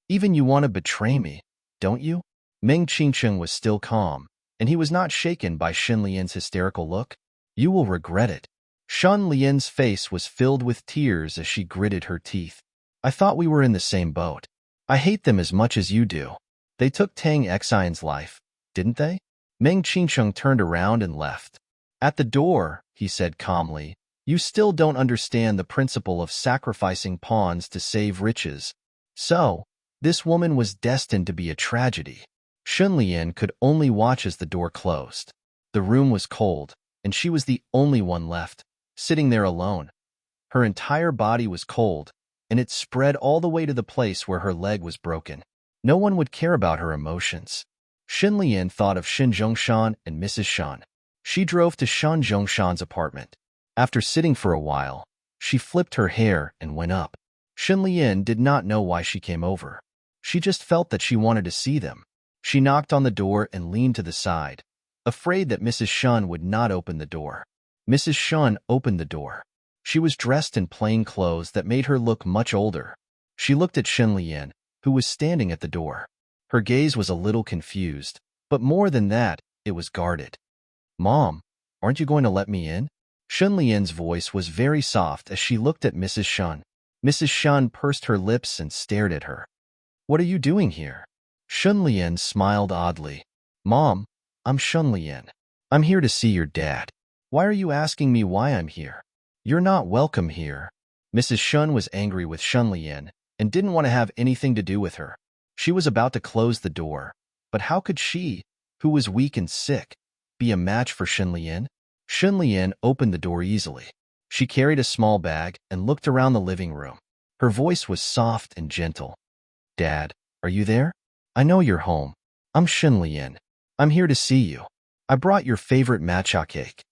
"Even you want to betray me, don't you?" Meng Qingqing was still calm, and he was not shaken by Xin Lian's hysterical look. "You will regret it." Shun Lian's face was filled with tears as she gritted her teeth. "I thought we were in the same boat. I hate them as much as you do. They took Tang Xian's life, didn't they?" Meng Qingqing turned around and left. At the door, he said calmly, you still don't understand the principle of sacrificing pawns to save riches. So, this woman was destined to be a tragedy. Shunlian could only watch as the door closed. The room was cold, and she was the only one left, sitting there alone. Her entire body was cold, and it spread all the way to the place where her leg was broken. No one would care about her emotions. Shunlian thought of Shin Zhongshan and Mrs. Shan. She drove to Shan Zhongshan's apartment. After sitting for a while, she flipped her hair and went up. Shunlian did not know why she came over. She just felt that she wanted to see them. She knocked on the door and leaned to the side, afraid that Mrs. Shun would not open the door. Mrs. Shun opened the door. She was dressed in plain clothes that made her look much older. She looked at Shunlian, who was standing at the door. Her gaze was a little confused, but more than that, it was guarded. Mom, aren't you going to let me in? Shunlian's voice was very soft as she looked at Mrs. Shun. Mrs. Shun pursed her lips and stared at her. What are you doing here? Shunlian smiled oddly. Mom, I'm Shunlian. I'm here to see your dad. Why are you asking me why I'm here? You're not welcome here. Mrs. Shun was angry with Shunlian and didn't want to have anything to do with her. She was about to close the door, but how could she, who was weak and sick, be a match for Shunlian? Shunlian opened the door easily. She carried a small bag and looked around the living room. Her voice was soft and gentle. Dad, are you there? I know you're home. I'm Shunlian. I'm here to see you. I brought your favorite matcha cake.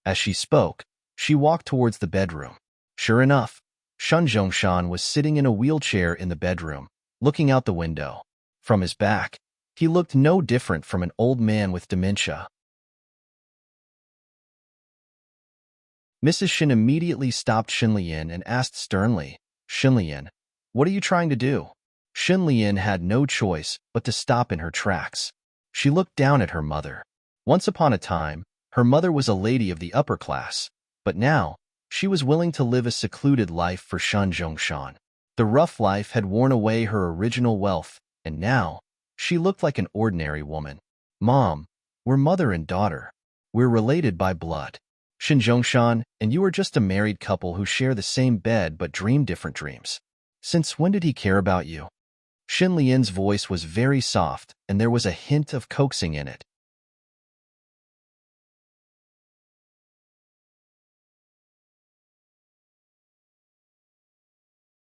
As she spoke, she walked towards the bedroom. Sure enough, Shun Zhongshan was sitting in a wheelchair in the bedroom, looking out the window. From his back, he looked no different from an old man with dementia. Mrs. Shin immediately stopped Shunlian and asked sternly, Shunlian, what are you trying to do? Shunlian had no choice but to stop in her tracks. She looked down at her mother. Once upon a time, her mother was a lady of the upper class, but now, she was willing to live a secluded life for Shan Zhongshan. The rough life had worn away her original wealth, and now, she looked like an ordinary woman. Mom, we're mother and daughter. We're related by blood. Shin Zhongshan and you are just a married couple who share the same bed but dream different dreams. Since when did he care about you? Shunlian's voice was very soft, and there was a hint of coaxing in it.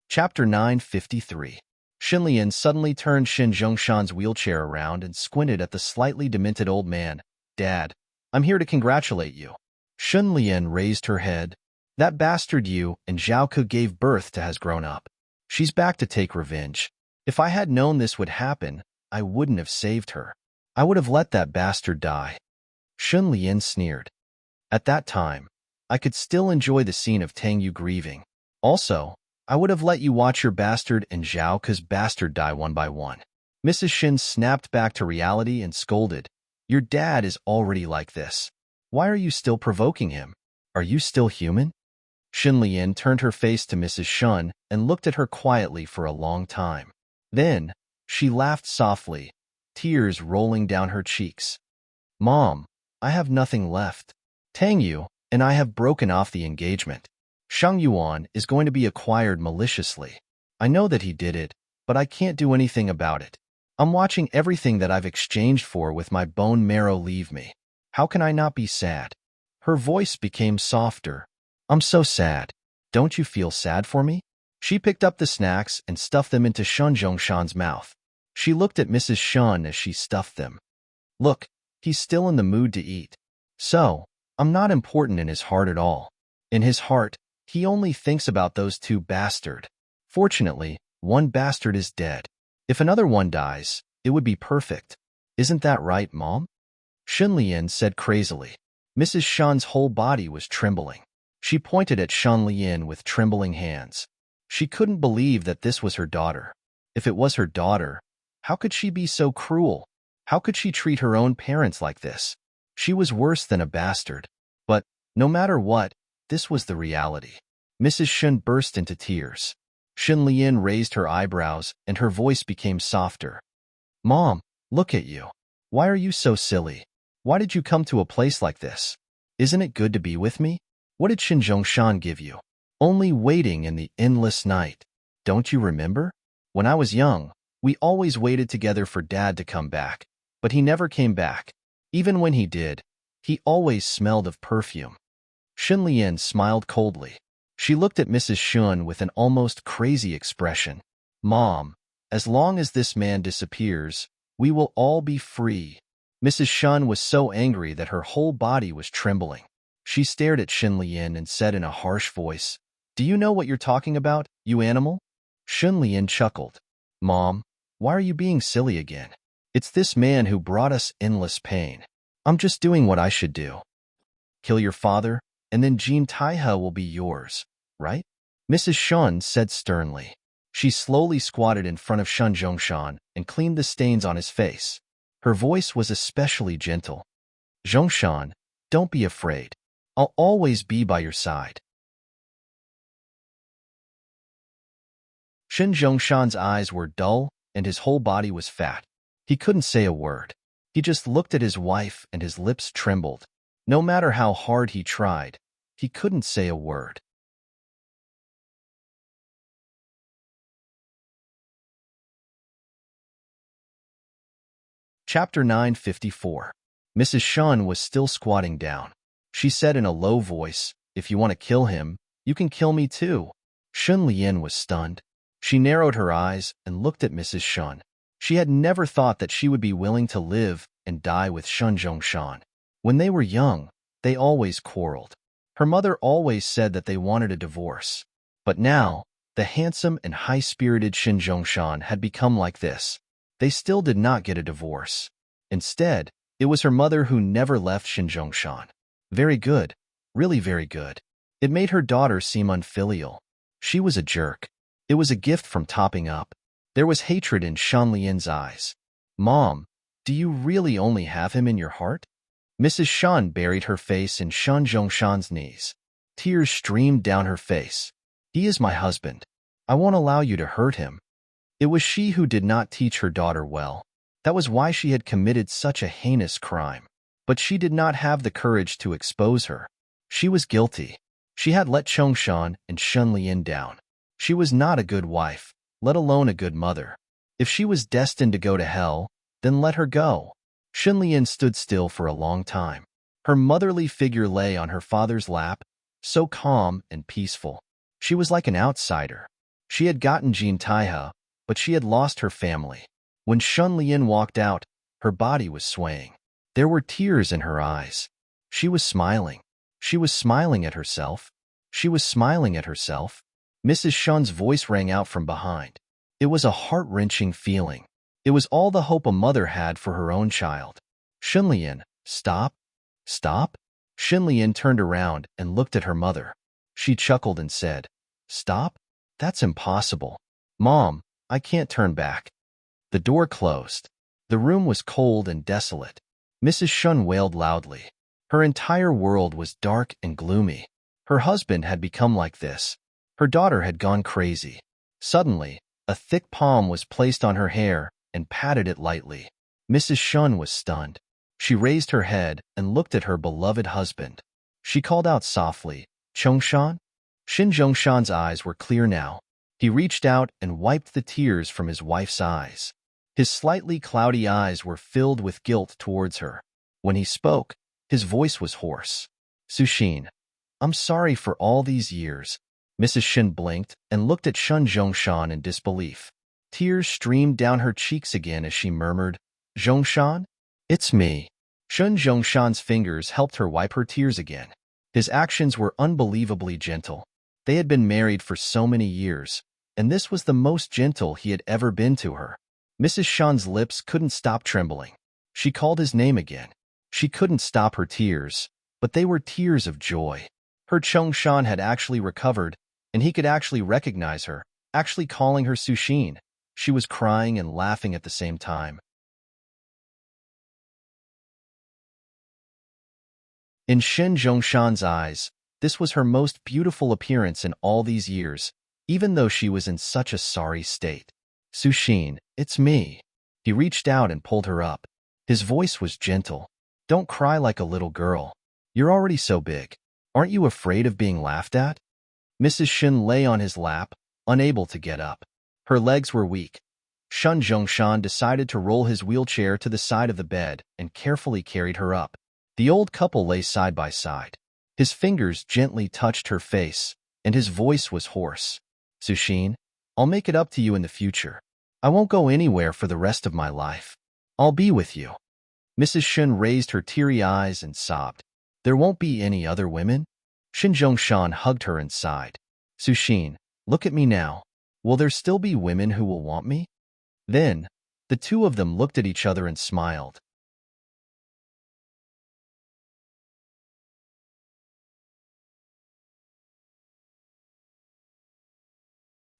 Chapter 953. Shunlian suddenly turned Shin Zhongshan's wheelchair around and squinted at the slightly demented old man. Dad, I'm here to congratulate you. Shunlian raised her head. That bastard you and Zhaoke gave birth to has grown up. She's back to take revenge. If I had known this would happen, I wouldn't have saved her. I would have let that bastard die. Shunlian sneered. At that time, I could still enjoy the scene of Tangyu grieving. Also, I would have let you watch your bastard and Zhaoke's bastard die one by one. Mrs. Shin snapped back to reality and scolded. Your dad is already like this. Why are you still provoking him? Are you still human? Shunlian turned her face to Mrs. Shun and looked at her quietly for a long time. Then, she laughed softly, tears rolling down her cheeks. Mom, I have nothing left. Tangyu and I have broken off the engagement. Shang Yuan is going to be acquired maliciously. I know that he did it, but I can't do anything about it. I'm watching everything that I've exchanged for with my bone marrow leave me. How can I not be sad? Her voice became softer. I'm so sad. Don't you feel sad for me? She picked up the snacks and stuffed them into Shun Zhongshan's mouth. She looked at Mrs. Shun as she stuffed them. Look, he's still in the mood to eat. So, I'm not important in his heart at all. In his heart, he only thinks about those two bastards. Fortunately, one bastard is dead. If another one dies, it would be perfect. Isn't that right, Mom? Shunlian said crazily. Mrs. Shun's whole body was trembling. She pointed at Shunlian with trembling hands. She couldn't believe that this was her daughter. If it was her daughter, how could she be so cruel? How could she treat her own parents like this? She was worse than a bastard. But, no matter what, this was the reality. Mrs. Shun burst into tears. Shunlian raised her eyebrows and her voice became softer. Mom, look at you. Why are you so silly? Why did you come to a place like this? Isn't it good to be with me? What did Shan give you? Only waiting in the endless night. Don't you remember? When I was young, we always waited together for Dad to come back, but he never came back. Even when he did, he always smelled of perfume. Lian smiled coldly. She looked at Mrs. Shun with an almost crazy expression. Mom, as long as this man disappears, we will all be free. Mrs. Shun was so angry that her whole body was trembling. She stared at Lian and said in a harsh voice, "Do you know what you're talking about, you animal?" Lian chuckled. Mom, why are you being silly again? It's this man who brought us endless pain. I'm just doing what I should do. Kill your father, and then Jean Taihe will be yours, right? Mrs. Shun said sternly. She slowly squatted in front of Shun Zhongshan and cleaned the stains on his face. Her voice was especially gentle. Zhongshan, don't be afraid. I'll always be by your side. Shen Zhongshan's eyes were dull and his whole body was fat. He couldn't say a word. He just looked at his wife and his lips trembled. No matter how hard he tried, he couldn't say a word. Chapter 954. Mrs. Shun was still squatting down. She said in a low voice, "If you want to kill him, you can kill me too." Shun Lian was stunned. She narrowed her eyes and looked at Mrs. Shun. She had never thought that she would be willing to live and die with Shun Zhongshan. When they were young, they always quarreled. Her mother always said that they wanted a divorce. But now, the handsome and high-spirited Shin Zhongshan had become like this. They still did not get a divorce. Instead, it was her mother who never left Shin Zhongshan. Very good, really very good. It made her daughter seem unfilial. She was a jerk. It was a gift from topping up. There was hatred in Shan Lian's eyes. Mom, do you really only have him in your heart? Mrs. Shun buried her face in Shun Zhongshan's knees. Tears streamed down her face. He is my husband. I won't allow you to hurt him. It was she who did not teach her daughter well. That was why she had committed such a heinous crime. But she did not have the courage to expose her. She was guilty. She had let Chongshan and Shun Lian down. She was not a good wife, let alone a good mother. If she was destined to go to hell, then let her go. Shun Lian stood still for a long time. Her motherly figure lay on her father's lap, so calm and peaceful. She was like an outsider. She had gotten Jean Taihe, but she had lost her family. When Shun Lian walked out, her body was swaying. There were tears in her eyes. She was smiling. She was smiling at herself. She was smiling at herself. Mrs. Shun's voice rang out from behind. It was a heart-wrenching feeling. It was all the hope a mother had for her own child. Shun Lian, stop. Stop? Shun Lian turned around and looked at her mother. She chuckled and said, "Stop? That's impossible. Mom, I can't turn back." The door closed. The room was cold and desolate. Mrs. Shun wailed loudly. Her entire world was dark and gloomy. Her husband had become like this. Her daughter had gone crazy. Suddenly, a thick palm was placed on her hair and patted it lightly. Mrs. Shun was stunned. She raised her head and looked at her beloved husband. She called out softly, "Chongshan?" Shin Zhongshan's eyes were clear now. He reached out and wiped the tears from his wife's eyes. His slightly cloudy eyes were filled with guilt towards her. When he spoke, his voice was hoarse. "Sushin, I'm sorry for all these years." Mrs. Shin blinked and looked at Shun Zhongshan in disbelief. Tears streamed down her cheeks again as she murmured, "Zhongshan? It's me." Shun Zhongshan's fingers helped her wipe her tears again. His actions were unbelievably gentle. They had been married for so many years, and this was the most gentle he had ever been to her. Mrs. Shun's lips couldn't stop trembling. She called his name again. She couldn't stop her tears, but they were tears of joy. Her Chongshan had actually recovered, and he could actually recognize her, actually calling her Sushin. She was crying and laughing at the same time. In Shin Zhongshan's eyes, this was her most beautiful appearance in all these years, even though she was in such a sorry state. "Sushin, it's me." He reached out and pulled her up. His voice was gentle. "Don't cry like a little girl. You're already so big. Aren't you afraid of being laughed at? Mrs. Shen lay on his lap, unable to get up. Her legs were weak. Shun Zhongshan decided to roll his wheelchair to the side of the bed and carefully carried her up. The old couple lay side by side. His fingers gently touched her face, and his voice was hoarse. Sushin, I'll make it up to you in the future. I won't go anywhere for the rest of my life. I'll be with you. Mrs. Shun raised her teary eyes and sobbed. There won't be any other women? Shin Zhongshan hugged her and sighed. Sushin, look at me now. Will there still be women who will want me? Then, the two of them looked at each other and smiled.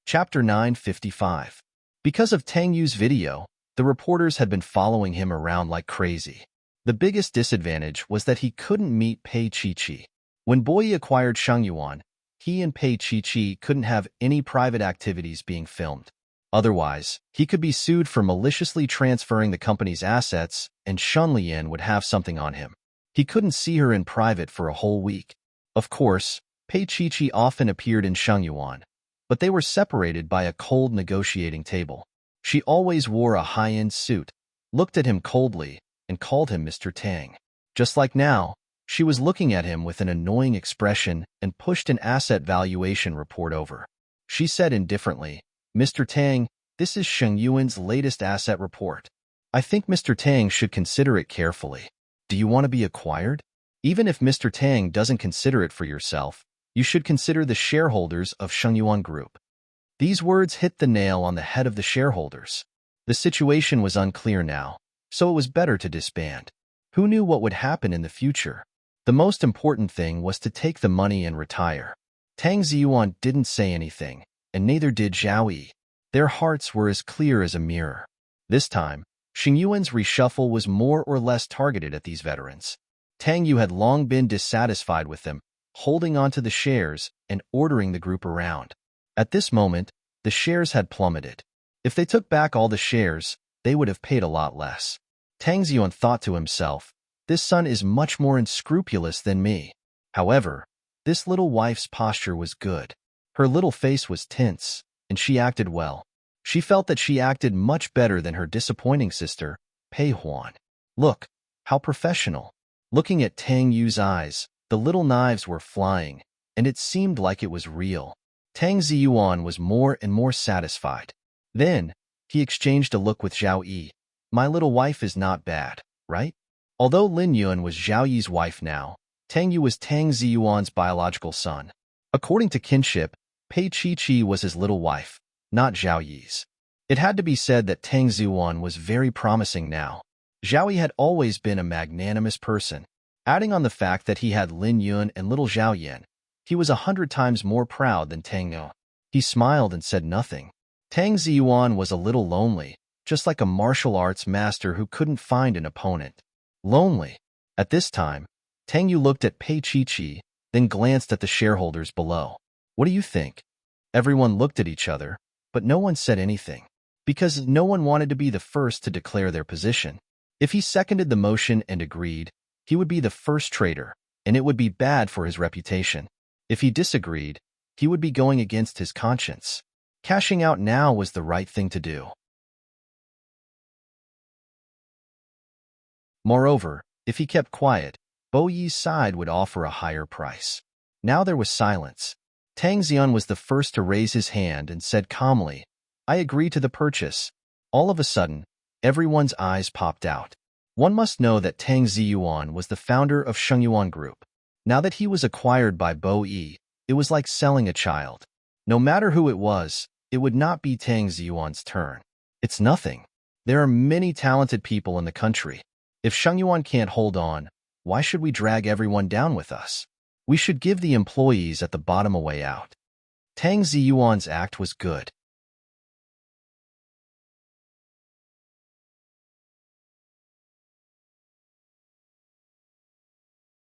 Chapter 955. Because of Tang Yu's video, the reporters had been following him around like crazy. The biggest disadvantage was that he couldn't meet Pei Chi-Chi. When Boyi acquired Shang Yuan, he and Pei Chi-Chi couldn't have any private activities being filmed. Otherwise, he could be sued for maliciously transferring the company's assets, and Shun Lian would have something on him. He couldn't see her in private for a whole week. Of course, Pei Chi-Chi often appeared in Shang Yuan, but they were separated by a cold negotiating table. She always wore a high-end suit, looked at him coldly, and called him Mr. Tang. Just like now, she was looking at him with an annoying expression and pushed an asset valuation report over. She said indifferently, Mr. Tang, this is Sheng Yuan's latest asset report. I think Mr. Tang should consider it carefully. Do you want to be acquired? Even if Mr. Tang doesn't consider it for yourself, you should consider the shareholders of Sheng Yuan Group. These words hit the nail on the head of the shareholders. The situation was unclear now, so it was better to disband. Who knew what would happen in the future? The most important thing was to take the money and retire. Tang Ziyuan didn't say anything, and neither did Zhao Yi. Their hearts were as clear as a mirror. This time, Xing Yuan's reshuffle was more or less targeted at these veterans. Tang Yu had long been dissatisfied with them, holding on to the shares and ordering the group around. At this moment, the shares had plummeted. If they took back all the shares, they would have paid a lot less. Tang Ziyuan thought to himself, this son is much more unscrupulous than me. However, this little wife's posture was good. Her little face was tense, and she acted well. She felt that she acted much better than her disappointing sister, Pei Huan. Look, how professional. Looking at Tang Yu's eyes, the little knives were flying, and it seemed like it was real. Tang Ziyuan was more and more satisfied. Then, he exchanged a look with Zhao Yi. My little wife is not bad, right? Although Lin Yun was Zhao Yi's wife now, Tang Yu was Tang Ziyuan's biological son. According to kinship, Pei Chi-Chi was his little wife, not Zhao Yi's. It had to be said that Tang Ziyuan was very promising now. Zhao Yi had always been a magnanimous person. Adding on the fact that he had Lin Yun and little Zhao Yan, he was 100 times more proud than Tang Yu. He smiled and said nothing. Tang Ziyuan was a little lonely, just like a martial arts master who couldn't find an opponent. Lonely. At this time, Tang Yu looked at Pei Chi-Chi, then glanced at the shareholders below. What do you think? Everyone looked at each other, but no one said anything, because no one wanted to be the first to declare their position. If he seconded the motion and agreed, he would be the first traitor, and it would be bad for his reputation. If he disagreed, he would be going against his conscience. Cashing out now was the right thing to do. Moreover, if he kept quiet, Bo Yi's side would offer a higher price. Now there was silence. Tang Xian was the first to raise his hand and said calmly, I agree to the purchase. All of a sudden, everyone's eyes popped out. One must know that Tang Ziyuan was the founder of Sheng Yuan Group. Now that he was acquired by Bo Yi, it was like selling a child. No matter who it was, it would not be Tang Ziyuan's turn. It's nothing. There are many talented people in the country. If Sheng Yuan can't hold on, why should we drag everyone down with us? We should give the employees at the bottom a way out. Tang Ziyuan's act was good.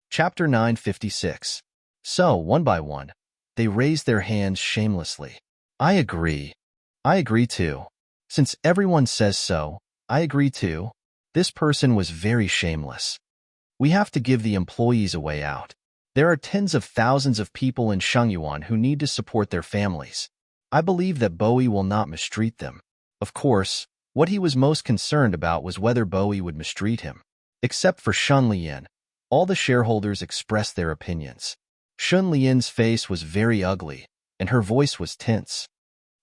Chapter 956. So, one by one, they raised their hands shamelessly. I agree. I agree too. Since everyone says so, I agree too. This person was very shameless. We have to give the employees a way out. There are tens of thousands of people in Shengyuan who need to support their families. I believe that Bowie will not mistreat them. Of course, what he was most concerned about was whether Bowie would mistreat him. Except for Shun Lian, all the shareholders expressed their opinions. Shun Lian's face was very ugly, and her voice was tense.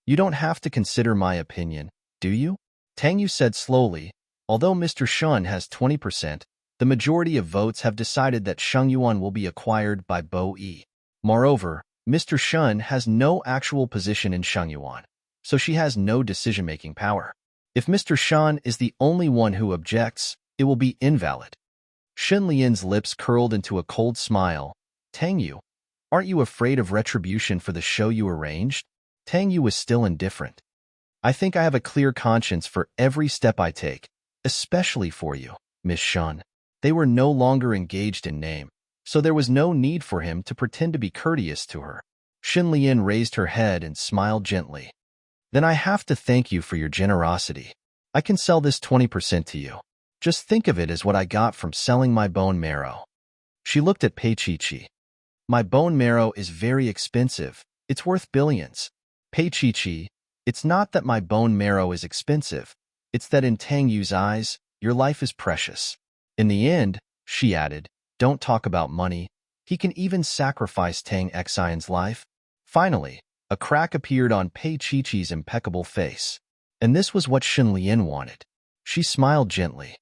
You don't have to consider my opinion, do you? Tang Yu said slowly. Although Mr. Shun has 20%, the majority of votes have decided that Shengyuan will be acquired by Bowie. Moreover, Mr. Shun has no actual position in Shengyuan, so she has no decision-making power. If Mr. Shun is the only one who objects, it will be invalid. Shen Lian's lips curled into a cold smile. Tang Yu, aren't you afraid of retribution for the show you arranged? Tang Yu was still indifferent. I think I have a clear conscience for every step I take, especially for you, Miss Shun. They were no longer engaged in name, so there was no need for him to pretend to be courteous to her. Shen Lian raised her head and smiled gently. Then I have to thank you for your generosity. I can sell this 20% to you. Just think of it as what I got from selling my bone marrow. She looked at Pei Chi. My bone marrow is very expensive. It's worth billions. Pei Chi, it's not that my bone marrow is expensive. It's that in Tang Yu's eyes, your life is precious. In the end, she added, don't talk about money. He can even sacrifice Tang Xian's life. Finally, a crack appeared on Pei Chi's impeccable face. And this was what Shen Lian wanted. She smiled gently.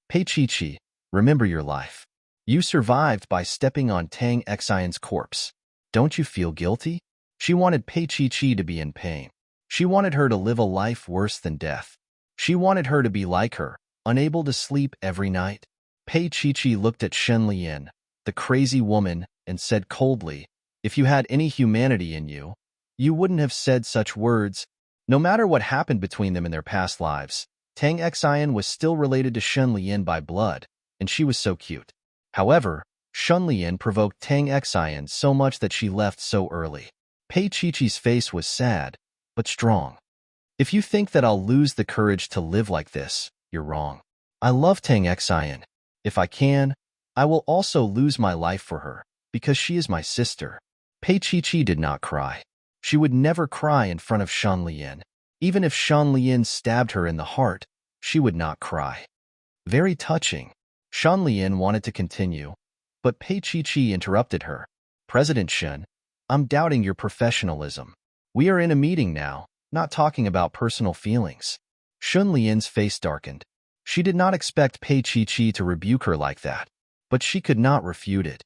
Pei Chi, remember your life. You survived by stepping on Tang Xian's corpse. Don't you feel guilty? She wanted Pei Chi to be in pain. She wanted her to live a life worse than death. She wanted her to be like her, unable to sleep every night. Pei Chi looked at Shen Lian, the crazy woman, and said coldly, if you had any humanity in you, you wouldn't have said such words. No matter what happened between them in their past lives, Tang Xian was still related to Shen Lian by blood, and she was so cute. However, Shen Lian provoked Tang Xian so much that she left so early. Pei Chi's face was sad, but strong. If you think that I'll lose the courage to live like this, you're wrong. I love Tang Xian. If I can, I will also lose my life for her, because she is my sister. Pei Chi did not cry. She would never cry in front of Shen Lian. Even if Shen Lian stabbed her in the heart, she would not cry. Very touching. Shen Lian wanted to continue, but Pei Chi interrupted her. President Shen, I'm doubting your professionalism. We are in a meeting now, not talking about personal feelings. Shen Lian's face darkened. She did not expect Pei Chi to rebuke her like that, but she could not refute it.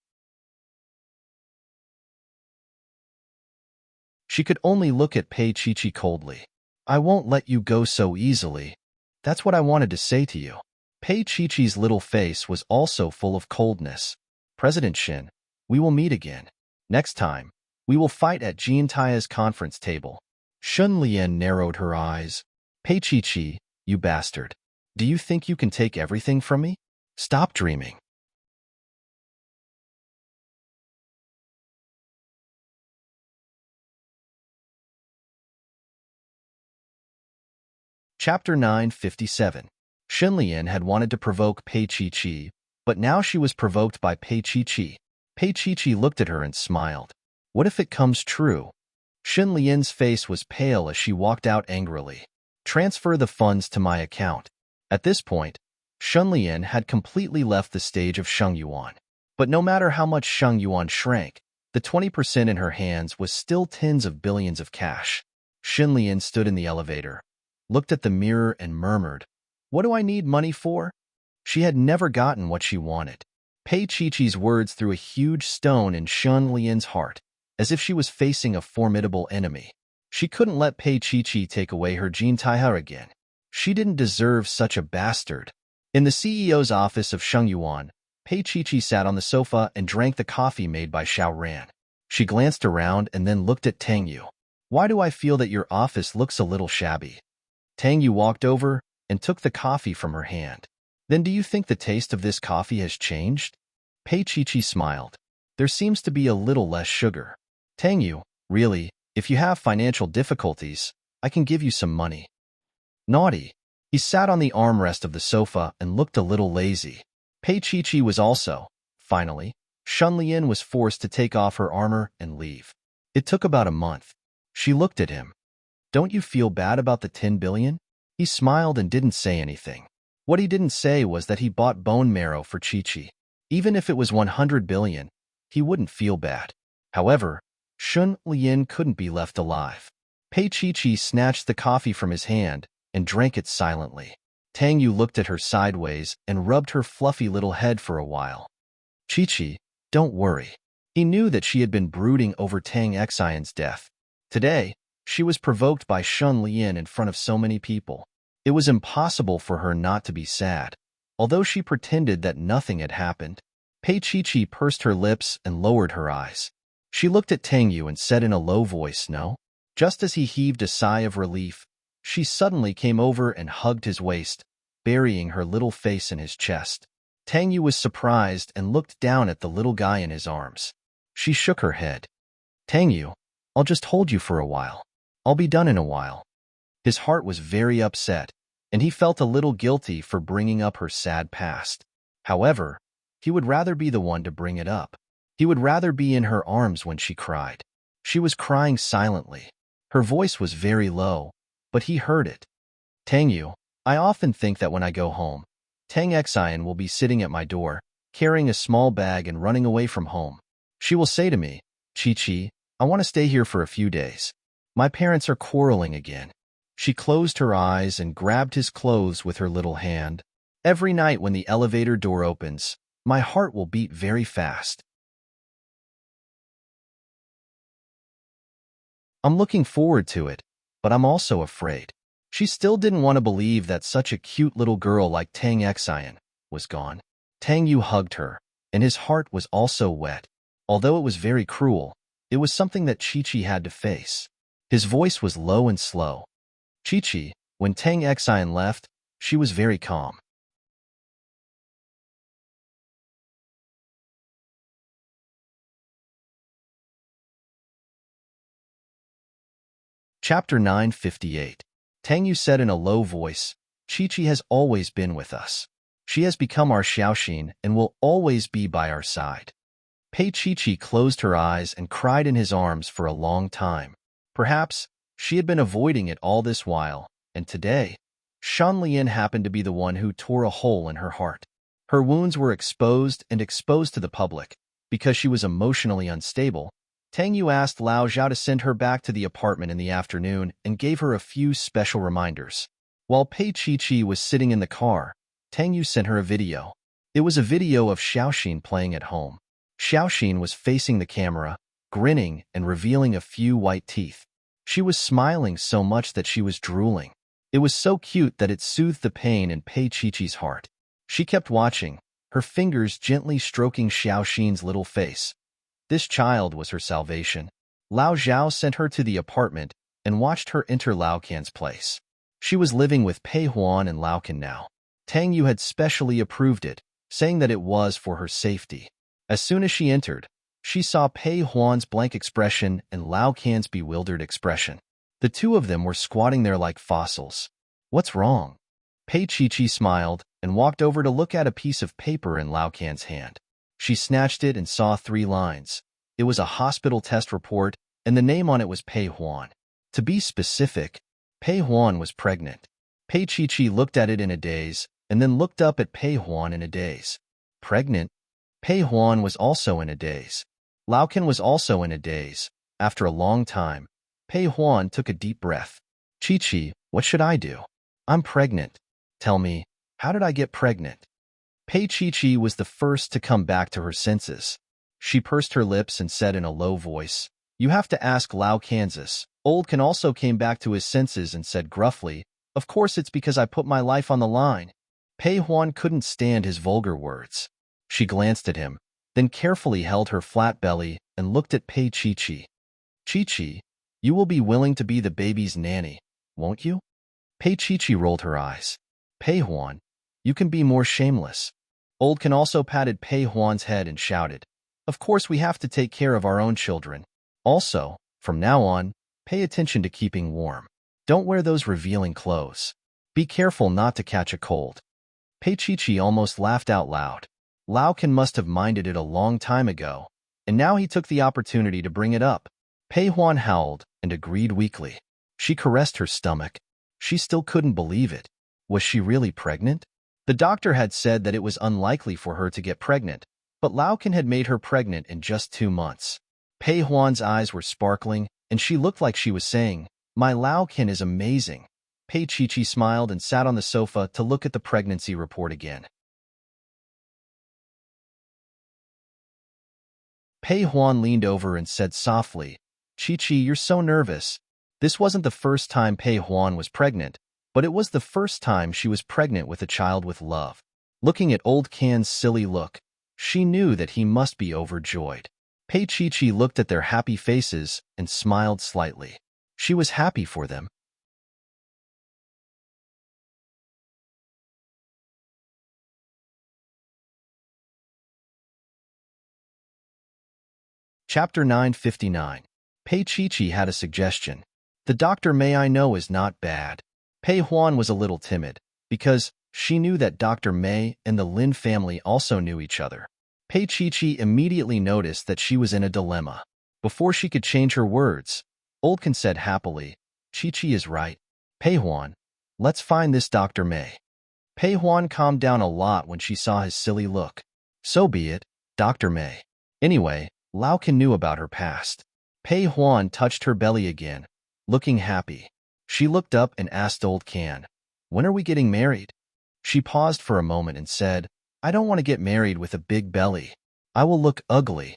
She could only look at Pei Chi coldly. I won't let you go so easily. That's what I wanted to say to you. Pei Chi's little face was also full of coldness. President Shen, we will meet again. Next time, we will fight at Jiantaya's conference table. Shen Lian narrowed her eyes. Pei Chi, you bastard. Do you think you can take everything from me? Stop dreaming. Chapter 957. Shen Lian had wanted to provoke Pei Chi, but now she was provoked by Pei Chi. Pei Chi looked at her and smiled. What if it comes true? Shen Lian's face was pale as she walked out angrily. Transfer the funds to my account. At this point, Shen Lian had completely left the stage of Shengyuan. But no matter how much Shengyuan shrank, the 20% in her hands was still tens of billions of cash. Shen Lian stood in the elevator, looked at the mirror and murmured, what do I need money for? She had never gotten what she wanted. Pei Chi's words threw a huge stone in Shen Lian's heart, as if she was facing a formidable enemy. She couldn't let Pei Chi take away her Jiantai again. She didn't deserve such a bastard. In the CEO's office of Shengyuan, Pei Chi sat on the sofa and drank the coffee made by Xiao Ran. She glanced around and then looked at Tang Yu. Why do I feel that your office looks a little shabby? Tang Yu walked over and took the coffee from her hand. Then do you think the taste of this coffee has changed? Pei Chi smiled. There seems to be a little less sugar. Tang Yu, really, if you have financial difficulties, I can give you some money. Naughty. He sat on the armrest of the sofa and looked a little lazy. Pei Chi was also. Finally, Shun Lian was forced to take off her armor and leave. It took about a month. She looked at him. Don't you feel bad about the 10 billion? He smiled and didn't say anything. What he didn't say was that he bought bone marrow for Chi. Even if it was 100 billion, he wouldn't feel bad. However, Shun Lian couldn't be left alive. Pei Chi snatched the coffee from his hand and drank it silently. Tang Yu looked at her sideways and rubbed her fluffy little head for a while. Chi, don't worry. He knew that she had been brooding over Tang Xian's death. Today, she was provoked by Shun Lian in front of so many people. It was impossible for her not to be sad. Although she pretended that nothing had happened, Pei Chi pursed her lips and lowered her eyes. She looked at Tang Yu and said in a low voice, "No." Just as he heaved a sigh of relief, she suddenly came over and hugged his waist, burying her little face in his chest. Tang Yu was surprised and looked down at the little guy in his arms. She shook her head. "Tang Yu, I'll just hold you for a while. I'll be done in a while." His heart was very upset, and he felt a little guilty for bringing up her sad past. However, he would rather be the one to bring it up. He would rather be in her arms when she cried. She was crying silently. Her voice was very low, but he heard it. "Tang Yu, I often think that when I go home, Tang Xian will be sitting at my door, carrying a small bag and running away from home. She will say to me, 'Chi, I want to stay here for a few days. My parents are quarreling again.'" She closed her eyes and grabbed his clothes with her little hand. "Every night when the elevator door opens, my heart will beat very fast. I'm looking forward to it, but I'm also afraid." She still didn't want to believe that such a cute little girl like Tang Xian was gone. Tang Yu hugged her, and his heart was also wet. Although it was very cruel, it was something that Chi had to face. His voice was low and slow. Chi, when Tang Xian left, she was very calm. Chapter 958. Tang Yu said in a low voice, "Chi has always been with us. She has become our Xiaoxin and will always be by our side." Pei Chi closed her eyes and cried in his arms for a long time. Perhaps she had been avoiding it all this while, and today, Shun Lian happened to be the one who tore a hole in her heart. Her wounds were exposed to the public. Because she was emotionally unstable, Tang Yu asked Lao Zhao to send her back to the apartment in the afternoon and gave her a few special reminders. While Pei Chi was sitting in the car, Tang Yu sent her a video. It was a video of Xiaoxin playing at home. Xiaoxin was facing the camera, grinning and revealing a few white teeth. She was smiling so much that she was drooling. It was so cute that it soothed the pain in Pei Chi's heart. She kept watching, her fingers gently stroking Xiaoxin's little face. This child was her salvation. Lao Zhao sent her to the apartment and watched her enter Lao Can's place. She was living with Pei Huan and Lao Can now. Tang Yu had specially approved it, saying that it was for her safety. As soon as she entered, she saw Pei Huan's blank expression and Lao Can's bewildered expression. The two of them were squatting there like fossils. "What's wrong?" Pei Chi smiled and walked over to look at a piece of paper in Lao Can's hand. She snatched it and saw 3 lines. It was a hospital test report, and the name on it was Pei Huan. To be specific, Pei Huan was pregnant. Pei Chi looked at it in a daze, and then looked up at Pei Huan in a daze. Pregnant? Pei Huan was also in a daze. Lao Can was also in a daze. After a long time, Pei Huan took a deep breath. "Chi, what should I do? I'm pregnant. Tell me, how did I get pregnant?" Pei Chi was the first to come back to her senses. She pursed her lips and said in a low voice, "You have to ask Lao Kansas." Old Can also came back to his senses and said gruffly, "Of course it's because I put my life on the line." Pei Huan couldn't stand his vulgar words. She glanced at him, then carefully held her flat belly and looked at Pei Chi. "Chi, you will be willing to be the baby's nanny, won't you?" Pei Chi rolled her eyes. "Pei Huan, you can be more shameless." Old Can also patted Pei Huan's head and shouted, "Of course we have to take care of our own children. Also, from now on, pay attention to keeping warm. Don't wear those revealing clothes. Be careful not to catch a cold." Pei Chi almost laughed out loud. Lao Can must have minded it a long time ago, and now he took the opportunity to bring it up. Pei Huan howled and agreed weakly. She caressed her stomach. She still couldn't believe it. Was she really pregnant? The doctor had said that it was unlikely for her to get pregnant, but Lao Can had made her pregnant in just 2 months. Pei Huan's eyes were sparkling, and she looked like she was saying, "My Lao Can is amazing." Pei Chi smiled and sat on the sofa to look at the pregnancy report again. Pei Huan leaned over and said softly, "Chi, you're so nervous." This wasn't the first time Pei Huan was pregnant, but it was the first time she was pregnant with a child with love. Looking at Old Can's silly look, she knew that he must be overjoyed. Pei Chi looked at their happy faces and smiled slightly. She was happy for them. Chapter 959. Pei Chi had a suggestion. The Dr. May I know is not bad. Pei Huan was a little timid, because she knew that Dr. May and the Lin family also knew each other. Pei Chi immediately noticed that she was in a dilemma. Before she could change her words, Oldkin said happily, "Chi is right. Pei Huan, let's find this Dr. May." Pei Huan calmed down a lot when she saw his silly look. So be it, Dr. May. Anyway, Lao Can knew about her past. Pei Huan touched her belly again, looking happy. She looked up and asked Old Can, "When are we getting married?" She paused for a moment and said, "I don't want to get married with a big belly. I will look ugly."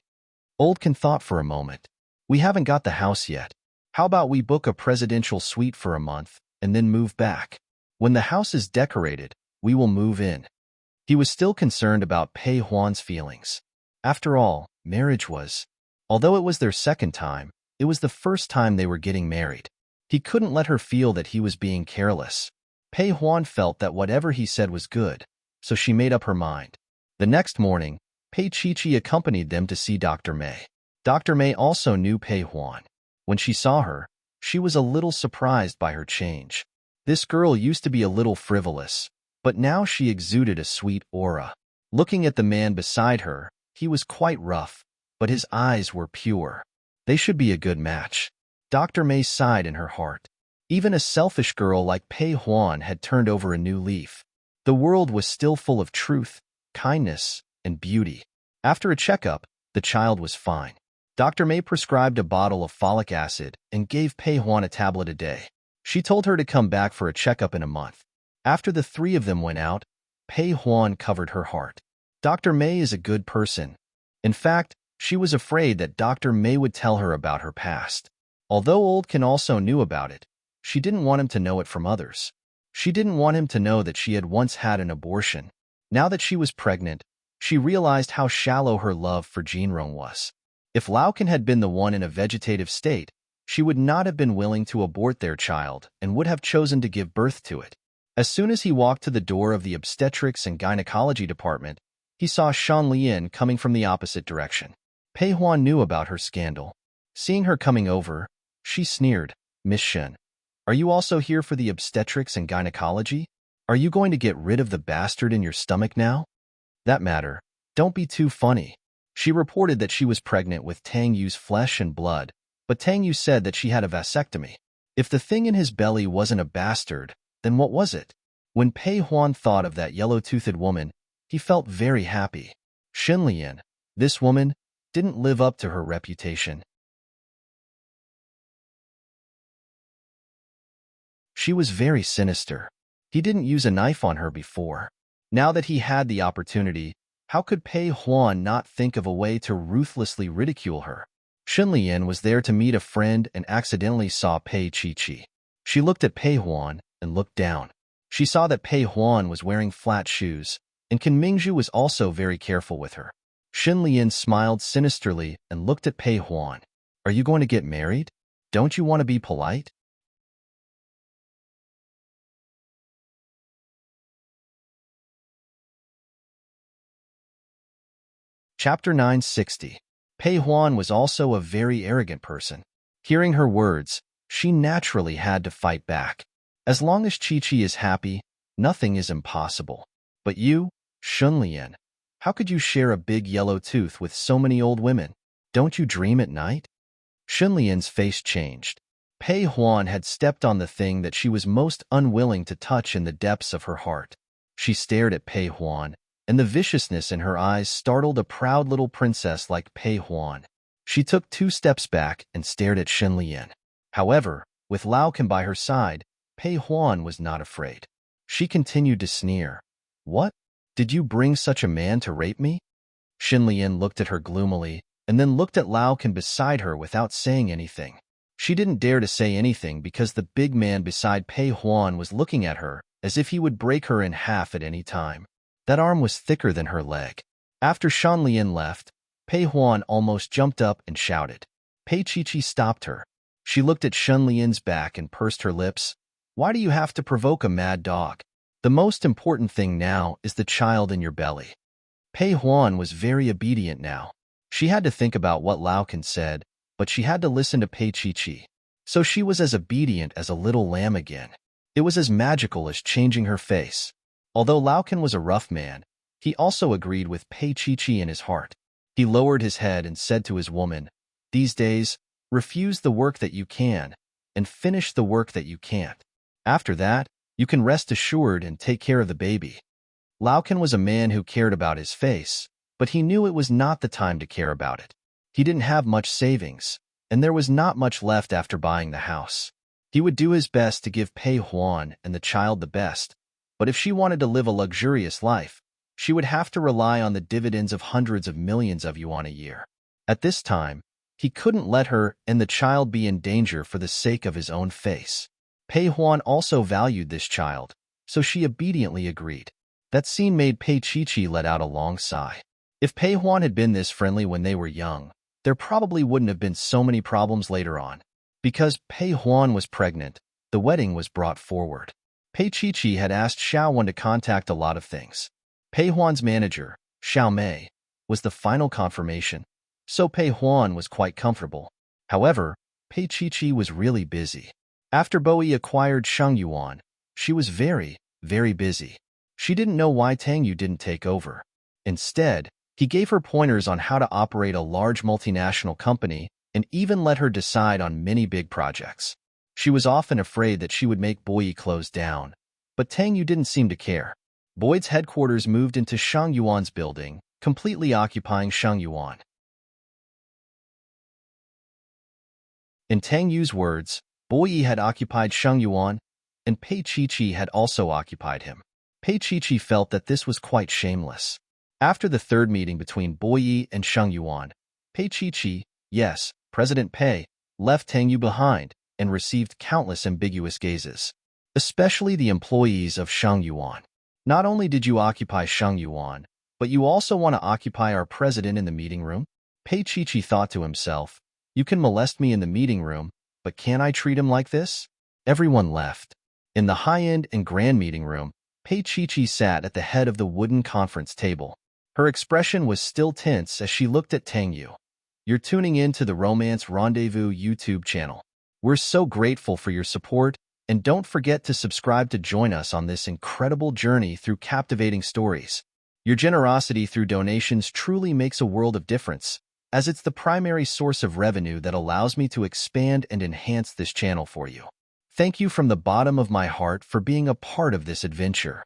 Old Can thought for a moment. "We haven't got the house yet. How about we book a presidential suite for a month and then move back? When the house is decorated, we will move in." He was still concerned about Pei Huan's feelings. After all, marriage was, although it was their second time, it was the first time they were getting married. He couldn't let her feel that he was being careless. Pei Huan felt that whatever he said was good, so she made up her mind. The next morning, Pei Chi accompanied them to see Dr. May. Dr. May also knew Pei Huan. When she saw her, she was a little surprised by her change. This girl used to be a little frivolous, but now she exuded a sweet aura. Looking at the man beside her, he was quite rough, but his eyes were pure. They should be a good match. Dr. May sighed in her heart. Even a selfish girl like Pei Huan had turned over a new leaf. The world was still full of truth, kindness, and beauty. After a checkup, the child was fine. Dr. May prescribed a bottle of folic acid and gave Pei Huan a tablet a day. She told her to come back for a checkup in a month. After the three of them went out, Pei Huan covered her heart. Dr. May is a good person. In fact, she was afraid that Dr. May would tell her about her past. Although Old Can also knew about it, she didn't want him to know it from others. She didn't want him to know that she had once had an abortion. Now that she was pregnant, she realized how shallow her love for Jinrong was. If Lao Can had been the one in a vegetative state, she would not have been willing to abort their child and would have chosen to give birth to it. As soon as he walked to the door of the obstetrics and gynecology department, he saw Shan Lian coming from the opposite direction. Pei Huan knew about her scandal. Seeing her coming over, she sneered, "Miss Shen, are you also here for the obstetrics and gynecology? Are you going to get rid of the bastard in your stomach now?" "That matter. Don't be too funny." She reported that she was pregnant with Tang Yu's flesh and blood, but Tang Yu said that she had a vasectomy. If the thing in his belly wasn't a bastard, then what was it? When Pei Huan thought of that yellow-toothed woman, he felt very happy. Shen Lian, this woman, didn't live up to her reputation. She was very sinister. He didn't use a knife on her before. Now that he had the opportunity, how could Pei Huan not think of a way to ruthlessly ridicule her? Shen Lian was there to meet a friend and accidentally saw Pei Chi. She looked at Pei Huan and looked down. She saw that Pei Huan was wearing flat shoes, and Kan Mingzhu was also very careful with her. Shen Lian smiled sinisterly and looked at Pei Huan. "Are you going to get married? Don't you want to be polite?" Chapter 960. Pei Huan was also a very arrogant person. Hearing her words, she naturally had to fight back. As long as Chi is happy, nothing is impossible. But you, Shen Lian, How could you share a big yellow tooth with so many old women? Don't you dream at night? Shunlian's face changed. Pei Huan had stepped on the thing that she was most unwilling to touch in the depths of her heart. She stared at Pei Huan, and the viciousness in her eyes startled a proud little princess like Pei Huan. She took 2 steps back and stared at Shunlian. However, with Lao Can by her side, Pei Huan was not afraid. She continued to sneer. What? Did you bring such a man to rape me? Shunlian looked at her gloomily, and then looked at Lao Can beside her without saying anything. She didn't dare to say anything because the big man beside Pei Huan was looking at her as if he would break her in half at any time. That arm was thicker than her leg. After Shunlian left, Pei Huan almost jumped up and shouted. Pei Chichi stopped her. She looked at Shunlian's back and pursed her lips. Why do you have to provoke a mad dog? The most important thing now is the child in your belly. Pei Huan was very obedient now. She had to think about what Lao Can said, but she had to listen to Pei Chichi. So she was as obedient as a little lamb again. It was as magical as changing her face. Although Lao Can was a rough man, he also agreed with Pei Chichi in his heart. He lowered his head and said to his woman, These days, refuse the work that you can, and finish the work that you can't. After that, you can rest assured and take care of the baby. Lao Can was a man who cared about his face, but he knew it was not the time to care about it. He didn't have much savings, and there was not much left after buying the house. He would do his best to give Pei Huan and the child the best, but if she wanted to live a luxurious life, she would have to rely on the dividends of hundreds of millions of yuan a year. At this time, he couldn't let her and the child be in danger for the sake of his own face. Pei Huan also valued this child, so she obediently agreed. That scene made Pei Chichi let out a long sigh. If Pei Huan had been this friendly when they were young, there probably wouldn't have been so many problems later on. Because Pei Huan was pregnant, the wedding was brought forward. Pei Chichi had asked Xiao Wen to contact a lot of things. Pei Huan's manager, Xiao Mei, was the final confirmation, so Pei Huan was quite comfortable. However, Pei Chichi was really busy. After Boyi acquired Sheng Yuan, she was very, very busy. She didn't know why Tang Yu didn't take over. Instead, he gave her pointers on how to operate a large multinational company and even let her decide on many big projects. She was often afraid that she would make Boyi close down, but Tang Yu didn't seem to care. Boyd's headquarters moved into Sheng Yuan's building, completely occupying Sheng Yuan. In Tang Yu's words, Boyi had occupied Sheng Yuan, and Pei Chichi had also occupied him. Pei Chichi felt that this was quite shameless. After the third meeting between Boyi and Sheng Yuan, Pei Chichi, yes, President Pei, left Tang Yu behind and received countless ambiguous gazes, especially the employees of Sheng Yuan. Not only did you occupy Sheng Yuan, but you also want to occupy our president in the meeting room? Pei Chichi thought to himself, you can molest me in the meeting room, but can I treat him like this? Everyone left. In the high-end and grand meeting room, Pei Chichi sat at the head of the wooden conference table. Her expression was still tense as she looked at Tang Yu. You're tuning in to the Romance Rendezvous YouTube channel. We're so grateful for your support, and don't forget to subscribe to join us on this incredible journey through captivating stories. Your generosity through donations truly makes a world of difference, as it's the primary source of revenue that allows me to expand and enhance this channel for you. Thank you from the bottom of my heart for being a part of this adventure.